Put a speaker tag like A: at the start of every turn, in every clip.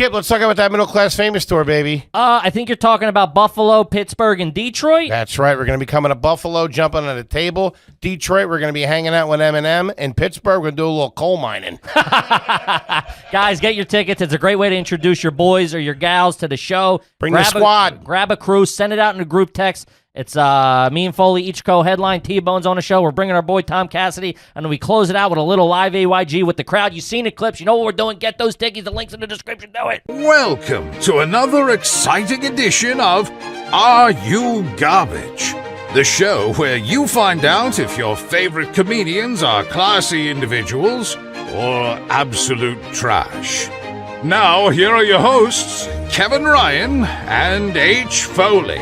A: Kip, let's talk about that middle-class famous store, baby.
B: I think you're talking about Buffalo, Pittsburgh, and Detroit.
A: That's right. We're going to be coming to Buffalo, jumping on the table. Detroit, we're going to be hanging out with Eminem. And Pittsburgh, we're going to do a little coal mining.
B: Guys, get your tickets. It's a great way to introduce your boys or your gals to the show.
A: Bring the squad.
B: Grab a crew. Send it out in a group text. It's me and Foley each co-headline. T-Bone's on the show. We're bringing our boy Tom Cassidy, and then we close it out with a little live AYG with the crowd. You've seen the clips. You know what we're doing. Get those tickets. The link's in the description. Do it.
C: Welcome to another exciting edition of Are You Garbage? The show where you find out if your favorite comedians are classy individuals or absolute trash. Now, here are your hosts, Kevin Ryan and H. Foley.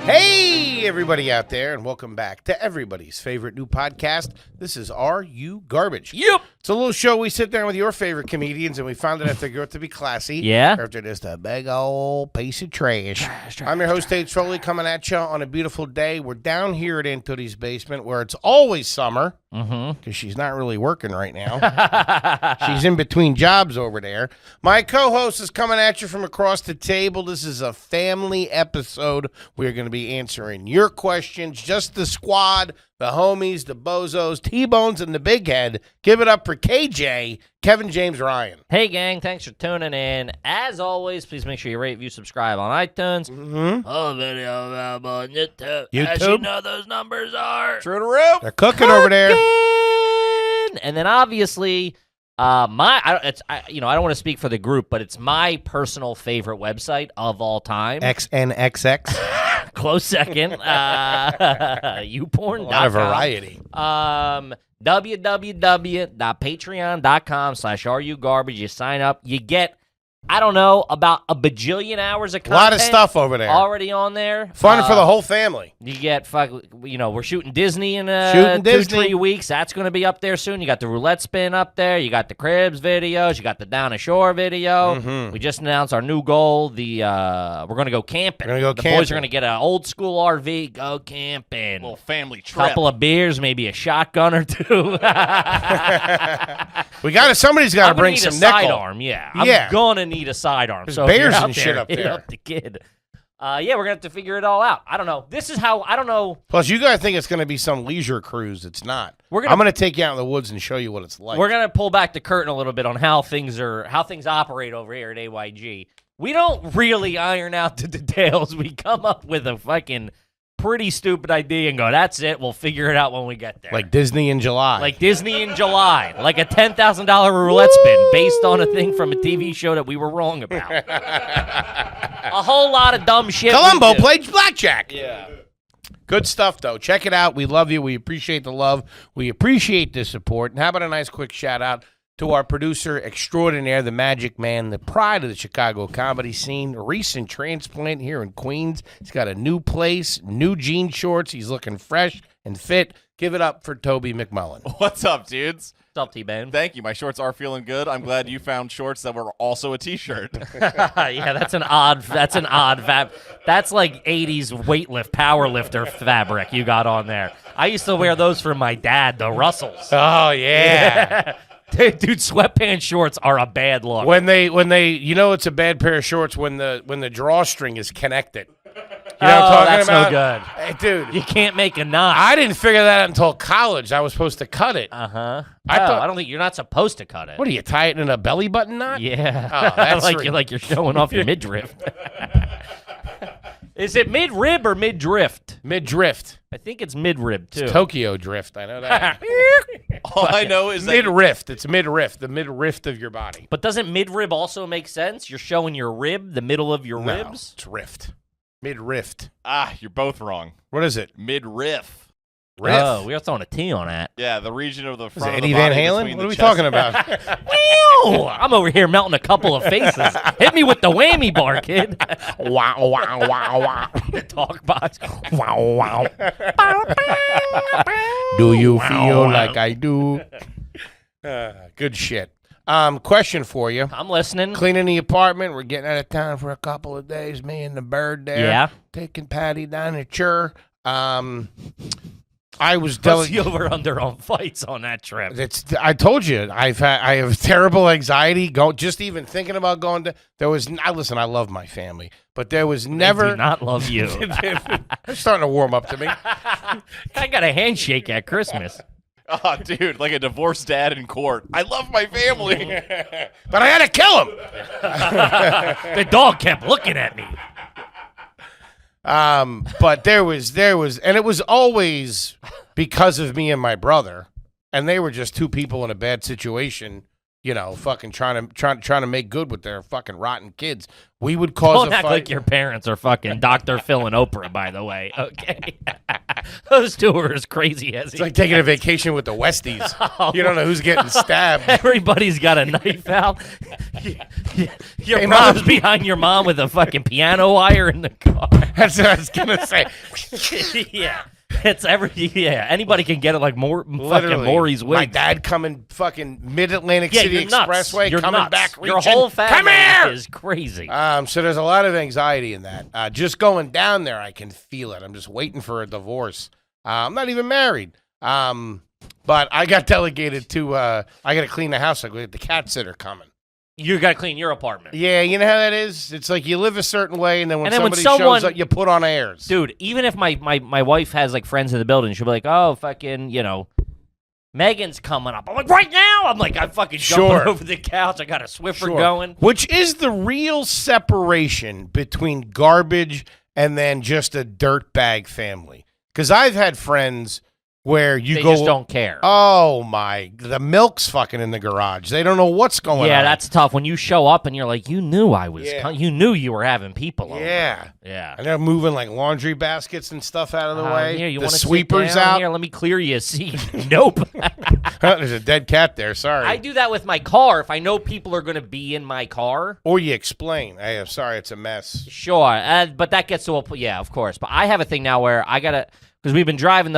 A: Hey, everybody out there, and welcome back to everybody's favorite new podcast. This is Are You Garbage?
B: Yep.
A: It's a little show we sit down with your favorite comedians, and we found out if they're going to be classy.
B: Yeah.
A: Or if they're just a big old piece of trash. I'm your host, H. Foley, coming at you on a beautiful day. We're down here at Aunt Tootie's basement, where it's always summer, because she's not really working right now. She's in between jobs over there. My co-host is coming at you from across the table. This is a family episode. We're going to be answering your questions, just the squad, the homies, the bozos, T-Bones, and the big head. Give it up for KJ, Kevin James Ryan.
B: Hey, gang. Thanks for tuning in. As always, please make sure you rate, review, subscribe on iTunes. Oh, video on YouTube. As you know, those numbers are
A: True to roof. They're cooking over there.
B: And then obviously, I don't want to speak for the group, but it's my personal favorite website of all time.
A: XNXX.
B: Close second. YouPorn.com.
A: A lot of variety.
B: www.patreon.com/RUGarbage. You sign up. You get, I don't know, about a bajillion hours of content.
A: A lot of stuff over there.
B: Already on there.
A: Fun for the whole family.
B: You get, we're shooting Disney in 2-3 weeks. That's going to be up there soon. You got the roulette spin up there. You got the Cribs videos. You got the Down Ashore video. We just announced our new goal. We're going to go camping. The boys are going to get an old school RV. Go camping.
D: A little family trip.
B: Couple of beers, maybe a shotgun or two.
A: Somebody's got to bring some nickel.
B: Sidearm, yeah. I'm going to need a sidearm. So
A: bears
B: and
A: shit up there.
B: Hit up the kid. We're going to have to figure it all out. I don't know. This is how, I don't know.
A: Plus, you guys think it's going to be some leisure cruise. It's not. I'm going to take you out in the woods and show you what it's like.
B: We're going to pull back the curtain a little bit on how things operate over here at AYG. We don't really iron out the details. We come up with a fucking pretty stupid idea and go, that's it. We'll figure it out when we get there.
A: Like Disney in July.
B: Like Disney in July. Like a $10,000 roulette spin based on a thing from a TV show that we were wrong about. A whole lot of dumb shit.
A: Columbo played blackjack.
D: Yeah.
A: Good stuff, though. Check it out. We love you. We appreciate the love. We appreciate the support. And how about a nice quick shout-out to our producer extraordinaire, the magic man, the pride of the Chicago comedy scene, a recent transplant here in Queens. He's got a new place, new jean shorts. He's looking fresh and fit. Give it up for Toby McMullen.
D: What's up, dudes?
B: What's up, T-Bane?
D: Thank you. My shorts are feeling good. I'm glad you found shorts that were also a T-shirt.
B: Yeah, that's an odd fab. That's like 80s power lifter fabric you got on there. I used to wear those for my dad, the Russells.
A: Oh, yeah.
B: Dude, sweatpants shorts are a bad look.
A: When they, it's a bad pair of shorts when the drawstring is connected. You know what I'm talking about?
B: No good.
A: Hey, dude.
B: You can't make a knot.
A: I didn't figure that out until college. I was supposed to cut it.
B: Uh-huh.
A: I
B: don't think you're not supposed to cut it.
A: What do you tie it in a belly button knot?
B: Yeah.
A: Oh, that's
B: like you're showing off your midriff. Is it mid-rib or mid-drift?
A: Mid-drift.
B: I think it's mid-rib, too.
A: It's Tokyo drift. I know that.
D: All I know is that
A: mid-rift. It's mid-rift, the mid-rift of your body.
B: But doesn't mid-rib also make sense? You're showing your rib, the middle of your ribs?
A: It's rift. Mid-rift.
D: you're both wrong.
A: What is it?
D: Mid-riff.
A: Riff.
B: Oh, we were throwing a T on that.
D: Yeah, the region of the front
A: Eddie
D: of the
A: Van
D: body
A: Halen?
D: between
A: What
D: the
A: are we
D: chest.
A: talking about?
B: I'm over here melting a couple of faces. Hit me with the whammy bar, kid.
A: Wow, wow, wow, wow.
B: The talk box.
A: Wow, wow. Do you feel like I do? Good shit. Question for you.
B: I'm listening.
A: Cleaning the apartment. We're getting out of town for a couple of days. Me and the bird there.
B: Yeah.
A: Taking Patty down to church. I was
B: What's the over-under on fights on that trip?
A: I told you I have terrible anxiety. Just even thinking about going to. Listen, I love my family, but there was never.
B: I do not love you.
A: They're starting to warm up to me.
B: I got a handshake at Christmas.
D: Oh, dude, like a divorced dad in court. I love my family,
A: but I had to kill him.
B: The dog kept looking at me.
A: But there was, and it was always because of me and my brother, and they were just two people in a bad situation, fucking trying to make good with their fucking rotten kids. We would cause
B: Don't
A: a
B: act
A: fight.
B: like your parents are fucking Dr. Phil and Oprah, by the way. Okay, those two are as crazy as
A: It's like taking a vacation with the Westies. You don't know who's getting stabbed.
B: Everybody's got a knife out. Your
A: Hey,
B: brother's
A: Mom.
B: behind your mom with a fucking piano wire in the car.
A: That's what I was gonna say.
B: Yeah. Anybody can get it like fucking Maury's wig.
A: My dad coming fucking Mid-Atlantic City
B: you're nuts.
A: Expressway,
B: You're
A: coming
B: nuts.
A: back,
B: Your
A: reaching,
B: whole family
A: come here!
B: is crazy.
A: So there's a lot of anxiety in that. Just going down there, I can feel it. I'm just waiting for a divorce. I'm not even married. But I got delegated to, I got to clean the house. I got the cat sitter coming.
B: You got to clean your apartment.
A: Yeah, you know how that is? It's like you live a certain way, and then when
B: when
A: somebody
B: someone-
A: shows up, you put on airs.
B: Dude, even if my wife has like friends in the building, she'll be like, oh, fucking, Megan's coming up. I'm like, right now? I'm fucking jumping over the couch. I got a Swiffer going.
A: Which is the real separation between garbage and then just a dirtbag family. Because I've had friends where
B: They just don't care.
A: Oh, the milk's fucking in the garage. They don't know what's going on.
B: Yeah, that's tough. When you show up and you're like, you knew I was,
A: Yeah.
B: you knew you were having people over.
A: Yeah.
B: Yeah.
A: And they're moving like laundry baskets and stuff out of the way.
B: Here, you
A: the
B: want to
A: sweepers
B: sit down
A: out.
B: Here, let me clear you a seat. Nope.
A: There's a dead cat there. Sorry.
B: I do that with my car. If I know people are going to be in my car.
A: Or you explain. Hey, I'm sorry, it's a mess.
B: Sure. But that gets to yeah, of course. But I have a thing now where I got to, because we've been driving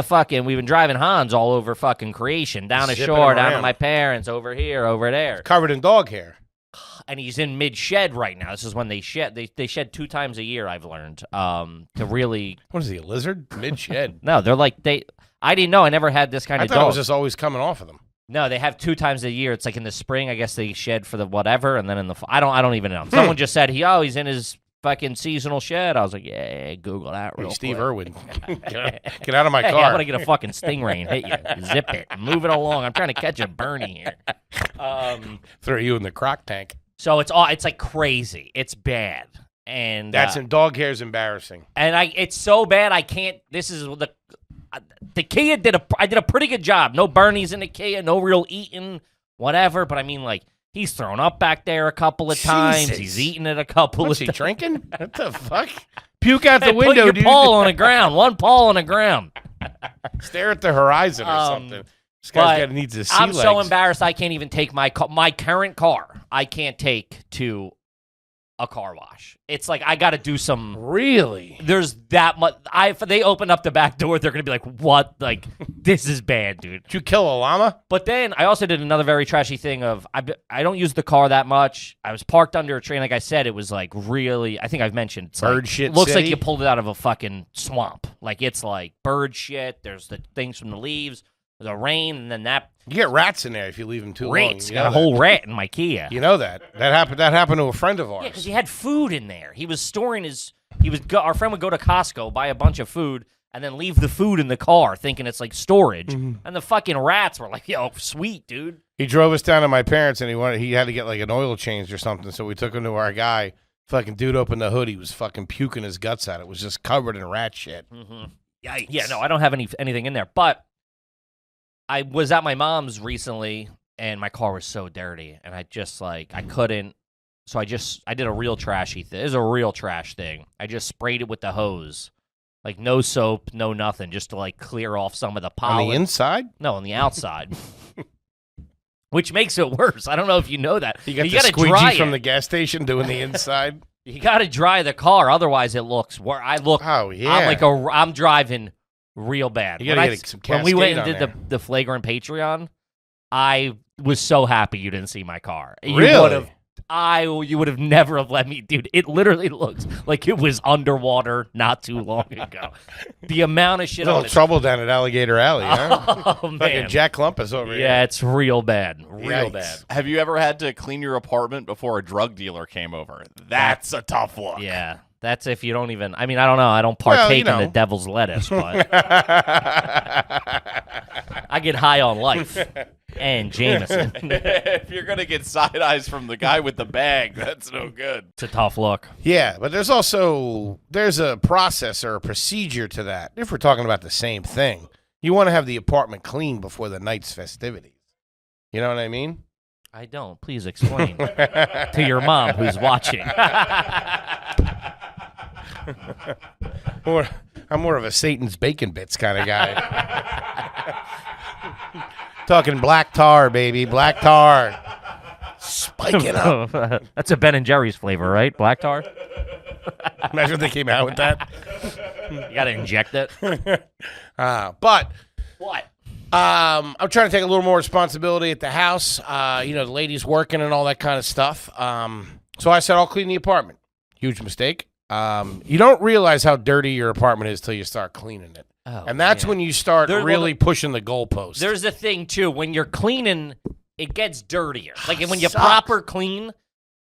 B: Hans all over fucking Creation, down
A: Zipping
B: ashore, down to
A: around.
B: my parents, over here, over there.
A: Covered in dog hair.
B: And he's in mid-shed right now. This is when they shed. They shed 2 times a year, I've learned, to really...
A: What is he, a lizard? Mid-shed.
B: No, they're like, I didn't know. I never had this kind
A: I
B: of
A: thought
B: dog.
A: it was just always coming off of them.
B: No, they have 2 times a year. It's like in the spring, I guess they shed for the whatever, and then in the fall. I don't even know. Someone just said, he's in his fucking seasonal shed. I was like, yeah, Google that real
A: Hey, Steve
B: quick.
A: Irwin. Get out of my
B: Hey,
A: car.
B: I'm going to get a fucking stingray and hit you. Zip it. Move it along. I'm trying to catch a Bernie here.
A: Throw you in the crock tank.
B: So it's like crazy. It's bad. And
A: That's in dog hair is embarrassing.
B: and it's so bad I can't. This is the Kia I did a pretty good job. No Bernies in the Kia, no real eating, whatever. But I mean, like, he's thrown up back there a couple of times.
A: Jesus.
B: He's eaten it a couple
A: What's
B: of
A: he
B: times.
A: drinking? What the fuck? Puke out the
B: Hey,
A: window,
B: put your
A: dude.
B: paw on the ground. One paw on the ground.
A: Stare at the horizon or something. This
B: But
A: guy's needs his sea
B: I'm so
A: legs.
B: embarrassed I can't even take my current car. I can't take to a car wash. It's like I got to do some.
A: Really?
B: There's that much. If they open up the back door, they're gonna be like, "What? Like, this is bad, dude."
A: Did you kill a llama?
B: But then I also did another very trashy thing of I don't use the car that much. I was parked under a tree. Like I said, it was like really. I think I've mentioned it's
A: Bird
B: like,
A: shit
B: looks like
A: city?
B: you pulled it out of a fucking swamp. Like it's like bird shit. There's the things from the leaves. There's a rain, and then that
A: You get rats in there if you leave them too long.
B: rats
A: You
B: got
A: know
B: a whole rat in my Kia.
A: You know that. That happened to a friend of ours.
B: Yeah, because he had food in there. He was storing our friend would go to Costco, buy a bunch of food, and then leave the food in the car, thinking it's like storage.
A: Mm-hmm.
B: And the fucking rats were like, "Yo, sweet, dude."
A: He drove us down to my parents, and he had to get like an oil change or something. So we took him to our guy. Fucking dude opened the hood. He was fucking puking his guts out. It was just covered in rat shit.
B: Yikes. Yeah, no, I don't have anything in there. But I was at my mom's recently, and my car was so dirty, and I just like I couldn't. So I did a real trashy thing. It was a real trash thing. I just sprayed it with the hose. Like no soap, no nothing, just to like clear off some of the pollen.
A: On the inside?
B: No, on the outside. Which makes it worse. I don't know if you know that.
A: You got the
B: gotta dry
A: squeegee from
B: it.
A: the gas station doing the inside?
B: You got to dry the car, otherwise it looks where I look.
A: Oh, yeah.
B: I'm driving real bad.
A: You gotta
B: When
A: get some
B: when we went and
A: Cascade
B: did
A: on
B: the flagrant Patreon, I was so happy you didn't see my car. You
A: Really?
B: would've- you would have never have let me, dude. It literally looks like it was underwater not too long ago. The amount of shit.
A: A little trouble down at Alligator Alley, huh?
B: Oh man,
A: Fucking Jack Clumpus over here.
B: yeah, it's real bad, real
A: Yikes.
B: bad.
D: Have you ever had to clean your apartment before a drug dealer came over? That's a tough look.
B: Yeah, that's if you don't even. I mean, I don't know. I don't partake in the devil's lettuce, but I get high on life and Jameson.
D: If you're gonna get side eyes from the guy with the bag, that's no good.
B: It's a tough look.
A: Yeah, but there's a process or a procedure to that. If we're talking about the same thing, you want to have the apartment clean before the night's festivities. You know what I mean?
B: I don't. Please explain to your mom who's watching.
A: I'm more of a Satan's bacon bits kind of guy. Talking black tar, baby, black tar. Spike it up.
B: That's a Ben and Jerry's flavor, right? Black tar.
A: Imagine if they came out with that.
B: You got to inject it.
A: But
B: What?
A: I'm trying to take a little more responsibility at the house. The ladies working and all that kind of stuff. So I said I'll clean the apartment. Huge mistake. You don't realize how dirty your apartment is till you start cleaning it.
B: Oh,
A: And that's
B: yeah.
A: when you start really pushing the goalpost.
B: There's a thing, too. When you're cleaning, it gets dirtier. Like, when you
A: Sucks.
B: proper clean,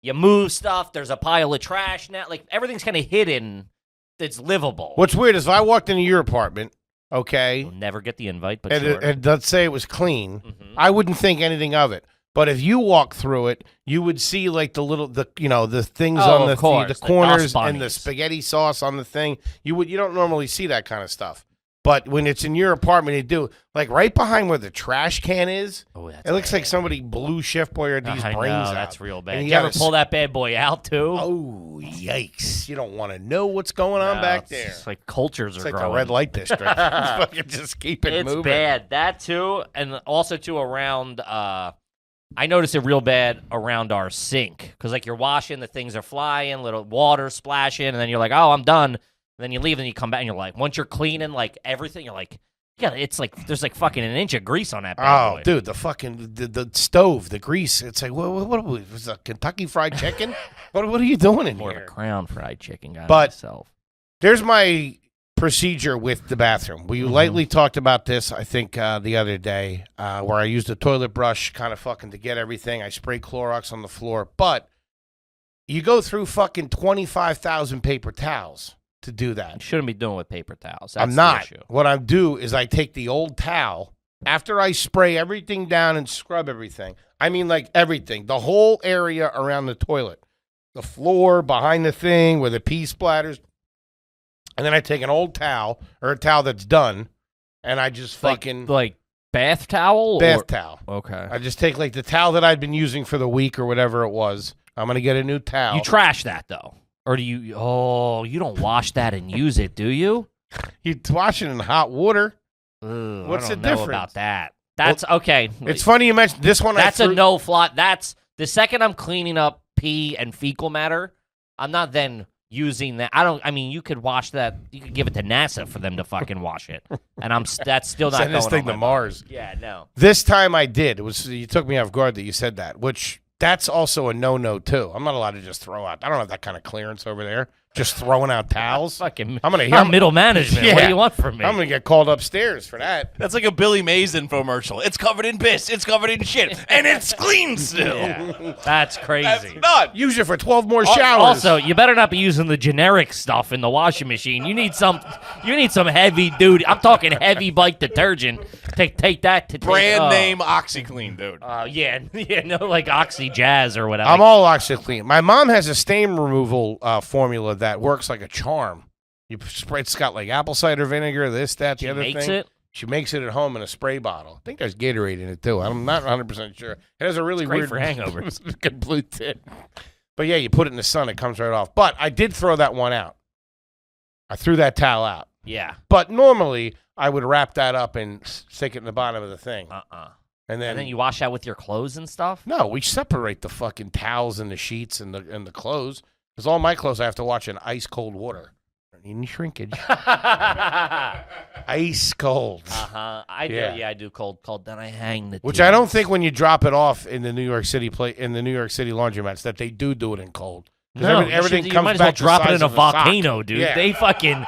B: you move stuff. There's a pile of trash now. Like, everything's kind of hidden that's livable.
A: What's weird is if I walked into your apartment, okay,
B: You'll never get the invite, but
A: and,
B: sure.
A: and let's say it was clean,
B: Mhm.
A: I wouldn't think anything of it. But if you walk through it, you would see like the things
B: Oh,
A: on the
B: of course,
A: the
B: the
A: corners
B: dust
A: and the
B: bunnies.
A: spaghetti sauce on the thing. You don't normally see that kind of stuff. But when it's in your apartment, you do. Like right behind where the trash can is,
B: Oh, that's
A: it looks like somebody blew Chef Boyardee's
B: I
A: brains
B: know,
A: out.
B: that's real bad.
A: And
B: You ever
A: gotta
B: pull that bad boy out, too?
A: Oh, yikes. You don't want to know what's going on
B: No,
A: back
B: it's
A: there.
B: just like cultures
A: It's
B: are
A: like
B: growing.
A: a red light district. Fucking just keep it
B: It's
A: moving.
B: bad. That, too. And also, too, around... I notice it real bad around our sink. Because, like, you're washing, the things are flying, little water splashing, and then you're like, oh, I'm done. And then you leave, and you come back, and you're like, once you're cleaning, like, everything, you're like... Yeah, it's like there's like fucking an inch of grease on that bad boy.
A: Dude, the fucking the stove, the grease. It's like what was a Kentucky Fried Chicken? what are you doing in
B: More of
A: here?
B: a Crown Fried Chicken guy
A: But-
B: myself.
A: There's my procedure with the bathroom. We lightly talked about this, I think, the other day, where I used a toilet brush, kind of fucking to get everything. I spray Clorox on the floor, but you go through fucking 25,000 paper towels to do that.
B: You shouldn't be doing with paper towels. That's
A: I'm not.
B: The issue.
A: What I do is I take the old towel after I spray everything down and scrub everything. I mean, like everything, the whole area around the toilet, the floor, behind the thing where the pee splatters. And then I take an old towel or a towel that's done, and I just fucking
B: like bath towel.
A: bath towel.
B: Okay.
A: I just take like the towel that I'd been using for the week or whatever it was. I'm gonna get a new towel.
B: You trash that though, or do you? Oh, you don't wash that and use it, do you?
A: You wash it in hot water.
B: Ugh,
A: What's
B: I don't
A: the
B: know
A: difference?
B: about that? That's okay.
A: It's funny you mentioned this one.
B: That's a no fly. That's the second I'm cleaning up pee and fecal matter. I'm not then using that. I mean, you could wash that. You could give it to NASA for them to fucking wash it, and that's still not
A: Send this
B: going
A: thing
B: on
A: to
B: my
A: Mars.
B: body. Yeah, no.
A: This time I did. It was you took me off guard that you said that, which that's also a no too. I'm not allowed to just throw out. I don't have that kind of clearance over there. Just throwing out towels.
B: Fucking,
A: I'm gonna hear
B: I'm middle management. What
A: Yeah.
B: do you want from me?
A: I'm gonna get called upstairs for that.
D: That's like a Billy Mays infomercial. It's covered in piss. It's covered in shit. And it's clean still.
B: Yeah, that's crazy.
D: That's nuts.
A: Use it for 12 more showers.
B: Also, you better not be using the generic stuff in the washing machine. You need some heavy duty. I'm talking heavy bike detergent. Take that to
D: Brand name OxyClean, dude.
B: no, like Oxy Jazz or whatever.
A: I'm all OxyClean. My mom has a stain removal formula that works like a charm. You spray. It's got like apple cider vinegar, this, that, the
B: She
A: other
B: makes
A: thing.
B: it?
A: She makes it at home in a spray bottle. I think there's Gatorade in it too. I'm not 100% sure. It has a really
B: great
A: weird
B: for hangovers.
A: good blue tip. But yeah, you put it in the sun, it comes right off. But I did throw that one out. I threw that towel out.
B: Yeah.
A: But normally I would wrap that up and stick it in the bottom of the thing. And
B: And then you wash that with your clothes and stuff?
A: No, we separate the fucking towels and the sheets and the clothes. Because all my clothes I have to wash in ice cold water. Don't need any shrinkage. Ice cold.
B: I do. Yeah, I do cold. Then I hang the.
A: Which I don't think when you drop it off in the New York City laundromats that they do it in cold.
B: No,
A: everything
B: you
A: comes
B: might as well
A: back
B: drop it in a volcano, dude. They fucking,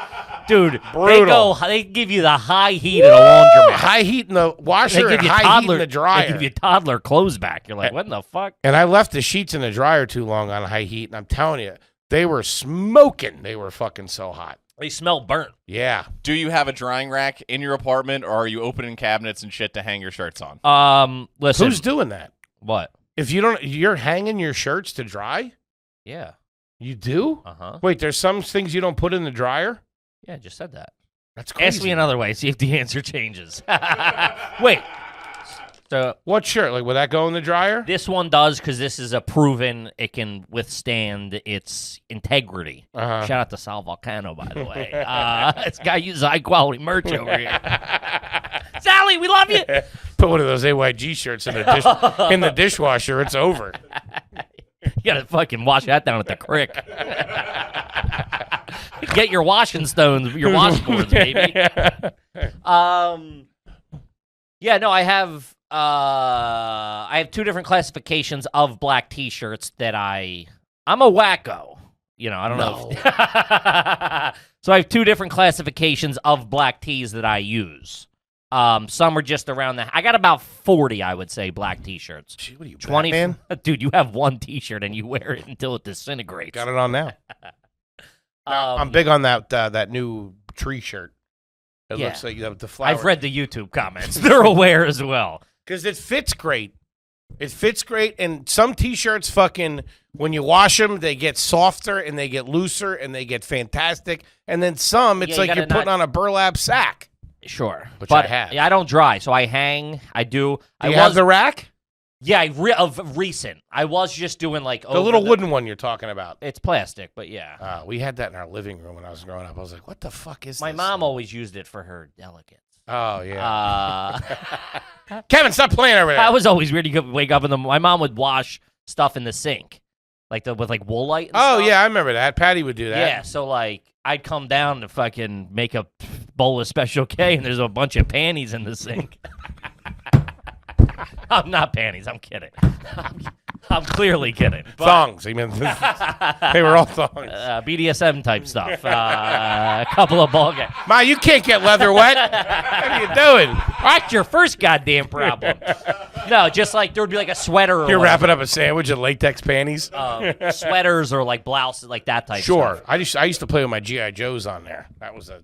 B: dude.
A: Brutal.
B: They give you the high heat at a laundromat.
A: High heat in the washer and high heat in the dryer.
B: They give you toddler clothes back. You're like, what in the fuck?
A: And I left the sheets in the dryer too long on high heat, and I'm telling you, they were smoking. They were fucking so hot.
B: They smell burnt.
A: Yeah.
D: Do you have a drying rack in your apartment, or are you opening cabinets and shit to hang your shirts on?
B: Listen.
A: Who's doing that?
B: What?
A: If you don't, you're hanging your shirts to dry?
B: Yeah.
A: You do?
B: Uh-huh.
A: Wait, there's some things you don't put in the dryer?
B: Yeah, I just said that.
A: That's crazy.
B: Ask me another way. See if the answer changes. Wait. So
A: what shirt? Like, will that go in the dryer?
B: This one does because this is a proven it can withstand its integrity.
A: Uh-huh.
B: Shout out to Sal Volcano, by the way. This guy uses high-quality merch over here. Sally, we love you.
A: Put one of those AYG shirts in the dishwasher. It's over.
B: You gotta fucking wash that down at the crick. Get your washing stones, your washboards, baby. Yeah, no, I have two different classifications of black T-shirts that I'm a wacko. You know, I don't know. So I have two different classifications of black tees that I use. Some are just around I got about 40, I would say, black T-shirts.
A: Gee, what are you,
B: 20,
A: Batman?
B: Dude, you have one T-shirt and you wear it until it disintegrates.
A: Got it on now. I'm big on that new tree shirt. It looks like you have the flower.
B: I've read the YouTube comments. They're aware as well.
A: Because it fits great. It fits great, and some T-shirts fucking, when you wash them, they get softer, and they get looser, and they get fantastic. And then some, it's like you're putting on a burlap sack.
B: Sure.
A: Which I have.
B: Yeah, I don't dry, so I hang. I do.
A: Do you have the rack?
B: Yeah, of recent. I was just doing like
A: the little wooden one you're talking about.
B: It's plastic, but yeah.
A: We had that in our living room when I was growing up. I was like, what the fuck is this?
B: My mom always used it for her delegates.
A: Oh, yeah. Kevin, stop playing over there.
B: That was always weird. You could wake up my mom would wash stuff in the sink, with Woolite and stuff.
A: Yeah, I remember that. Patty would do that.
B: Yeah, so like I'd come down to fucking make a bowl of Special K, and there's a bunch of panties in the sink. I'm not panties. I'm kidding. I'm clearly kidding. But,
A: thongs. I mean, they were all thongs.
B: BDSM type stuff. A couple of ball games.
A: Ma, you can't get leather wet. What are you doing?
B: That's your first goddamn problem. No, just like there would be like a sweater.
A: You're wrapping up a sandwich in latex panties.
B: Sweaters or like blouses, like that type.
A: Sure.
B: Stuff.
A: I used to play with my GI Joes on there. That was
B: on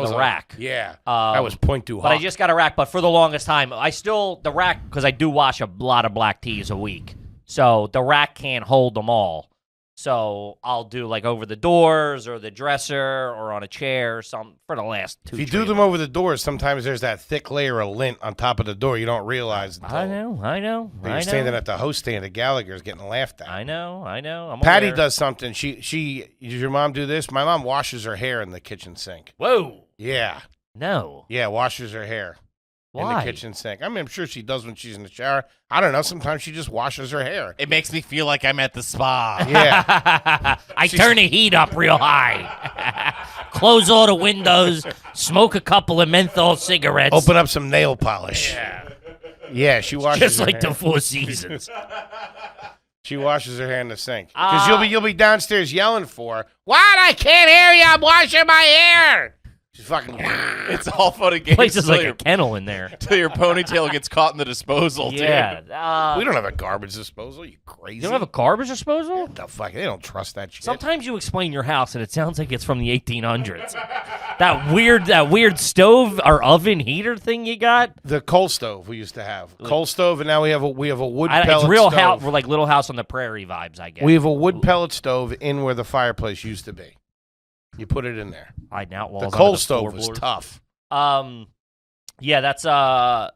B: the rack.
A: Yeah. That was point too hot.
B: But I just got a rack. But for the longest time, the rack, because I do wash a lot of black tees a week. So the rack can't hold them all. So I'll do like over the doors or the dresser or on a chair or something for the last 2
A: If you do them over the doors, sometimes there's that thick layer of lint on top of the door you don't realize.
B: I know.
A: You're standing at the host stand at Gallagher's getting laughed at.
B: I know. I'm
A: Patty
B: aware.
A: does something. Does your mom do this? My mom washes her hair in the kitchen sink.
B: Whoa.
A: Yeah.
B: No.
A: Yeah, washes her hair.
B: Why?
A: In the kitchen sink. I mean, I'm sure she does when she's in the shower. I don't know. Sometimes she just washes her hair.
D: It makes me feel like I'm at the spa.
A: Yeah.
B: I turn the heat up real high. Close all the windows. Smoke a couple of menthol cigarettes.
A: Open up some nail polish. Yeah, she washes
B: Just
A: her
B: like
A: hair.
B: the Four Seasons.
A: She washes her hair in the sink. Because you'll be downstairs yelling for her. What? I can't hear you. I'm washing my hair. She's fucking.
D: It's all fun and games.
B: Place is like a kennel in there.
D: Till your ponytail gets caught in the disposal, dude.
B: Yeah.
A: We don't have a garbage disposal. You crazy?
B: You don't have a garbage disposal?
A: What the fuck? They don't trust that shit.
B: Sometimes you explain your house and it sounds like it's from the 1800s. That weird stove or oven heater thing you got.
A: The coal stove we used to have. Coal stove, and now we have a wood pellet
B: It's real
A: stove.
B: house, like Little House on the Prairie vibes, I guess.
A: We have a wood pellet stove in where the fireplace used to be. You put it in there.
B: Hiding out walls.
A: The coal
B: under
A: stove was
B: floorboards.
A: tough.
B: Yeah, that's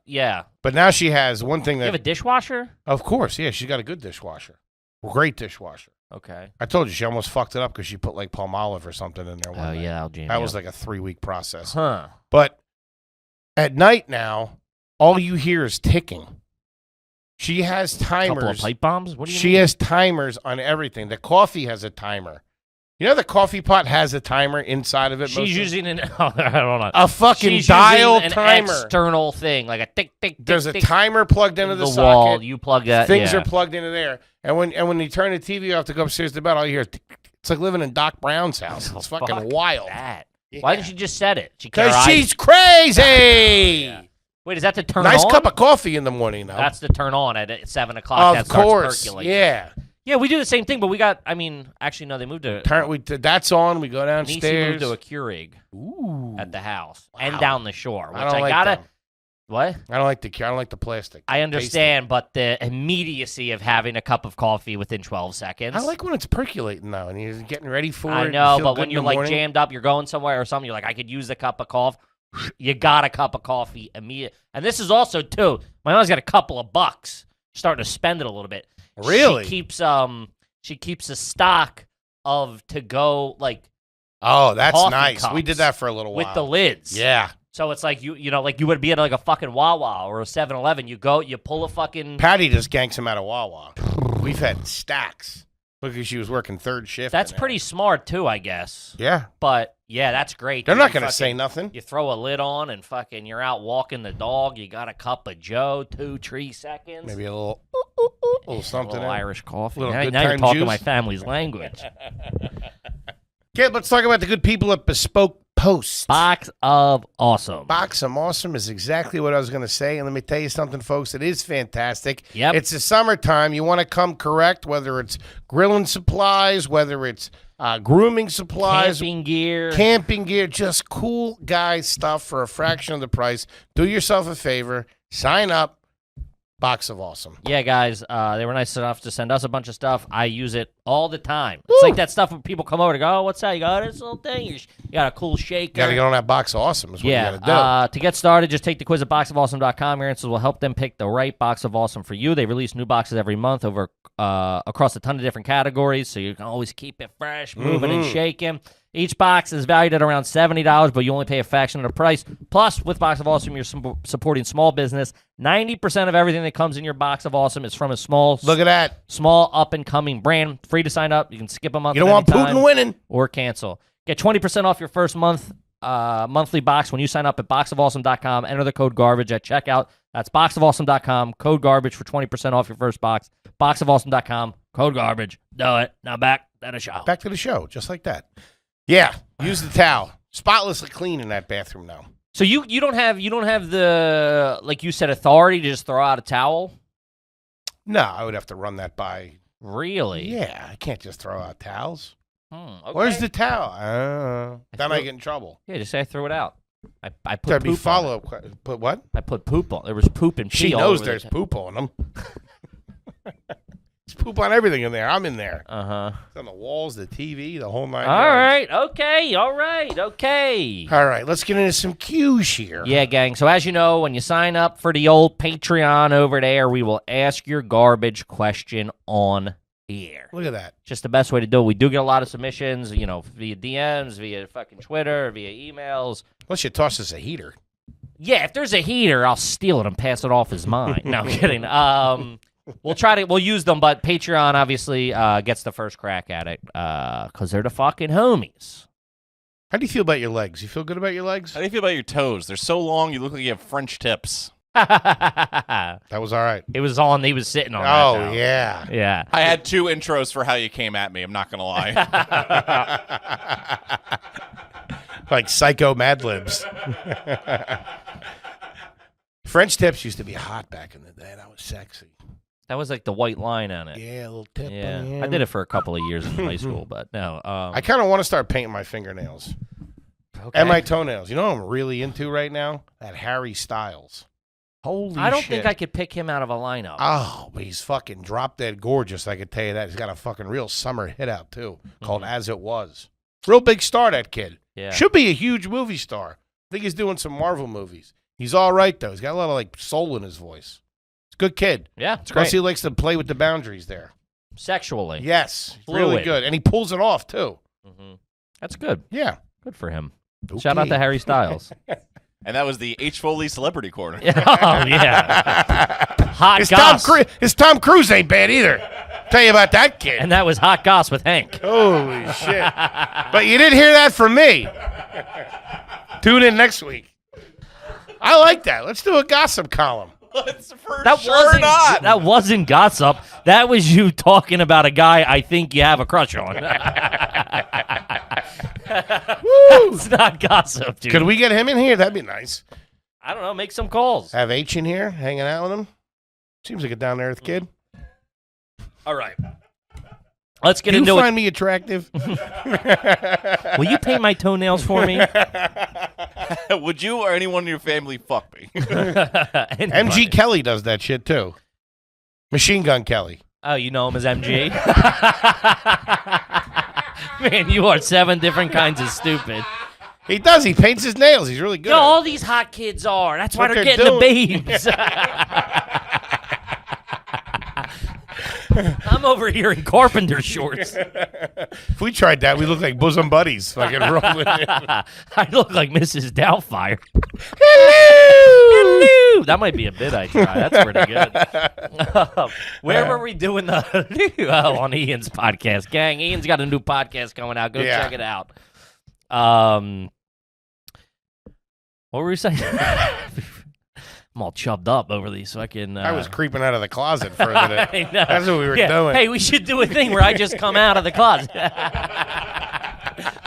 B: yeah.
A: But now she has one thing
B: You have a
A: that.
B: dishwasher?
A: Of course, yeah, she's got a good dishwasher. Great dishwasher.
B: Okay.
A: I told you she almost fucked it up because she put like Palmolive or something in there.
B: Oh yeah, Algene.
A: That was like a 3-week process.
B: Huh.
A: But at night now, all you hear is ticking. She has timers.
B: Couple of pipe bombs? What do you
A: She
B: mean?
A: has timers on everything. The coffee has a timer. You know the coffee pot has a timer inside of it?
B: She's using a
A: fucking dial
B: an
A: timer.
B: External thing, like a tick, tick, tick.
A: There's a
B: tick.
A: timer plugged into the socket.
B: Wall. You plug that.
A: Things are plugged into there. And when you turn the TV off to go upstairs to bed, all you hear is it's like living in Doc Brown's house. It's fucking wild.
B: That.
A: Yeah.
B: Why didn't she just set it?
A: Because she's crazy.
B: Yeah. Wait, is that to turn
A: nice
B: on?
A: Nice cup of coffee in the morning, though.
B: That's to turn on at 7 o'clock.
A: Of course. Yeah.
B: Yeah, we do the same thing, but we got, actually, no, they moved to...
A: That's on. We go downstairs.
B: Nisi moved to a Keurig at the house and down the shore, which I gotta... Them. What?
A: I don't like the plastic.
B: I understand, but the immediacy of having a cup of coffee within 12 seconds.
A: I like when it's percolating, though, and you're getting ready for it.
B: I know, but when you're, jammed up, you're going somewhere or something, you're like, I could use a cup of coffee. You got a cup of coffee immediately. And this is also, too, my mom's got a couple of bucks. Starting to spend it a little bit.
A: Really?
B: She keeps a stock of to-go, like,
A: oh, that's nice.
B: Cups
A: we did that for a little while.
B: With the lids.
A: Yeah.
B: So it's like, you know, like you would be at like a fucking Wawa or a 7-Eleven. You go, you pull a fucking...
A: Patty just ganks him out of Wawa. We've had stacks. Because she was working third shift.
B: That's pretty smart, too, I guess.
A: Yeah.
B: But, yeah, that's great.
A: They're not going to say nothing.
B: You throw a lid on and fucking you're out walking the dog. You got a cup of Joe, 2-3 seconds.
A: Maybe a little something.
B: A little Irish coffee.
A: Little
B: now you're talking
A: juice.
B: my family's language.
A: Okay, let's talk about the good people at Bespoke Post.
B: Box of Awesome.
A: Box of Awesome is exactly what I was going to say. And let me tell you something, folks. It is fantastic.
B: Yep.
A: It's the summertime. You want to come correct, whether it's grilling supplies, whether it's grooming supplies. Camping gear. Just cool guy stuff for a fraction of the price. Do yourself a favor. Sign up. Box of Awesome.
B: Yeah, guys, they were nice enough to send us a bunch of stuff. I use it all the time. It's like that stuff when people come over to go, oh, what's that? You got this little thing? You got a cool shaker.
A: You got to get on that Box of Awesome is what you got to do.
B: To get started, just take the quiz at boxofawesome.com. Your answers will help them pick the right Box of Awesome for you. They release new boxes every month across a ton of different categories, so you can always keep it fresh, moving and shaking. Each box is valued at around $70, but you only pay a fraction of the price. Plus, with Box of Awesome, you're supporting small business. 90% of everything that comes in your Box of Awesome is from a small, up-and-coming brand. Free to sign up. You can skip a month.
A: You don't want Putin winning.
B: Or cancel. Get 20% off your first monthly box when you sign up at boxofawesome.com. Enter the code GARBAGE at checkout. That's boxofawesome.com. Code GARBAGE for 20% off your first box. Boxofawesome.com. Code GARBAGE. Do it. Now back to the show.
A: Back to the show, just like that. Yeah, use the towel. Spotlessly clean in that bathroom now.
B: So you don't have the, like you said, authority to just throw out a towel?
A: No, I would have to run that by.
B: Really?
A: Yeah, I can't just throw out towels.
B: Okay.
A: Where's the towel? Then I get in trouble.
B: Yeah, just say I threw it out. I put
A: There'd
B: poop
A: be follow-up. Put what?
B: I put poop on. There was poop and pee.
A: She knows there's poop on them. There's poop on everything in there. I'm in there.
B: Uh-huh.
A: It's on the walls, the TV, the whole nine
B: All
A: yards.
B: right. Okay. All right. Okay.
A: All right. Let's get into some cues here.
B: Yeah, gang. So as you know, when you sign up for the old Patreon over there, we will ask your garbage question on air.
A: Look at that.
B: Just the best way to do it. We do get a lot of submissions, via DMs, via fucking Twitter, via emails.
A: Unless you toss us a heater.
B: Yeah, if there's a heater, I'll steal it and pass it off as mine. No, I'm kidding. We'll use them, but Patreon obviously gets the first crack at it because they're the fucking homies.
A: How do you feel about your legs? You feel good about your legs?
D: How do you feel about your toes? They're so long, you look like you have French tips.
A: That was all right.
B: He was sitting on that.
A: Oh, yeah.
B: Yeah.
D: I had 2 intros for how you came at me. I'm not going to lie.
A: Like Psycho Mad Libs. French tips used to be hot back in the day. That was sexy.
B: That was like the white line on it.
A: Yeah, a little tip.
B: Yeah, I did it for a couple of years in high school, but no.
A: I kind of want to start painting my fingernails and my toenails. You know what I'm really into right now? That Harry Styles. Holy shit.
B: I don't think I could pick him out of a lineup.
A: Oh, but he's fucking drop dead gorgeous. I could tell you that. He's got a fucking real summer hit out too, called As It Was. Real big star, that kid.
B: Yeah.
A: Should be a huge movie star. I think he's doing some Marvel movies. He's all right though. He's got a lot of like soul in his voice. Good kid.
B: Yeah, it's great.
A: Plus, he likes to play with the boundaries there.
B: Sexually.
A: Yes.
B: Fluid.
A: Really good. And he pulls it off, too.
B: Mm-hmm. That's good.
A: Yeah.
B: Good for him.
A: Okay.
B: Shout out to Harry Styles.
D: And that was the H. Foley Celebrity Corner.
B: Oh, yeah. Hot
A: his
B: goss.
A: Tom Cruise ain't bad either. Tell you about that kid.
B: And that was Hot Goss with Hank.
A: Holy shit. But you didn't hear that from me. Tune in next week. I like that. Let's do a gossip column.
B: That wasn't gossip. That was you talking about a guy I think you have a crush on. It's not gossip, dude.
A: Could we get him in here? That'd be nice.
B: I don't know. Make some calls.
A: Have H in here, hanging out with him. Seems like a down-to-earth kid.
B: All right. Let's get into it.
A: You find me attractive?
B: Will you paint my toenails for me?
D: Would you or anyone in your family fuck me?
A: MG Kelly does that shit, too. Machine Gun Kelly.
B: Oh, you know him as MG? Man, you are 7 different kinds of stupid.
A: He does. He paints his nails. He's really good.
B: No,
A: at it.
B: all these hot kids are. That's why
A: What
B: they're
A: they're
B: getting
A: doing.
B: the babes. I'm over here in carpenter shorts.
A: If we tried that, we look like bosom buddies. Fucking rolling in.
B: I look like Mrs. Doubtfire.
A: Hello!
B: Hello! That might be a bit I try. That's pretty good. Where were we doing the on Ian's podcast? Gang, Ian's got a new podcast coming out. Go check it out. What were we saying? I'm all chubbed up over these fucking...
A: I was creeping out of the closet for a minute. That's what we were doing.
B: Hey, we should do a thing where I just come out of the closet.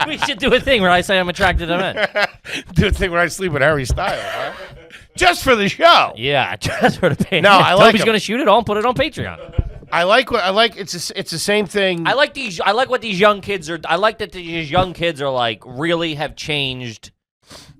B: We should do a thing where I say I'm attracted to men.
A: Do a thing where I sleep with Harry Styles, huh? Just for the show.
B: Yeah, just for the page.
A: No, I like
B: Toby's going to shoot it all and put it on Patreon.
A: I like it's the same thing.
B: I like what these young kids are. I like that these young kids are like really have changed.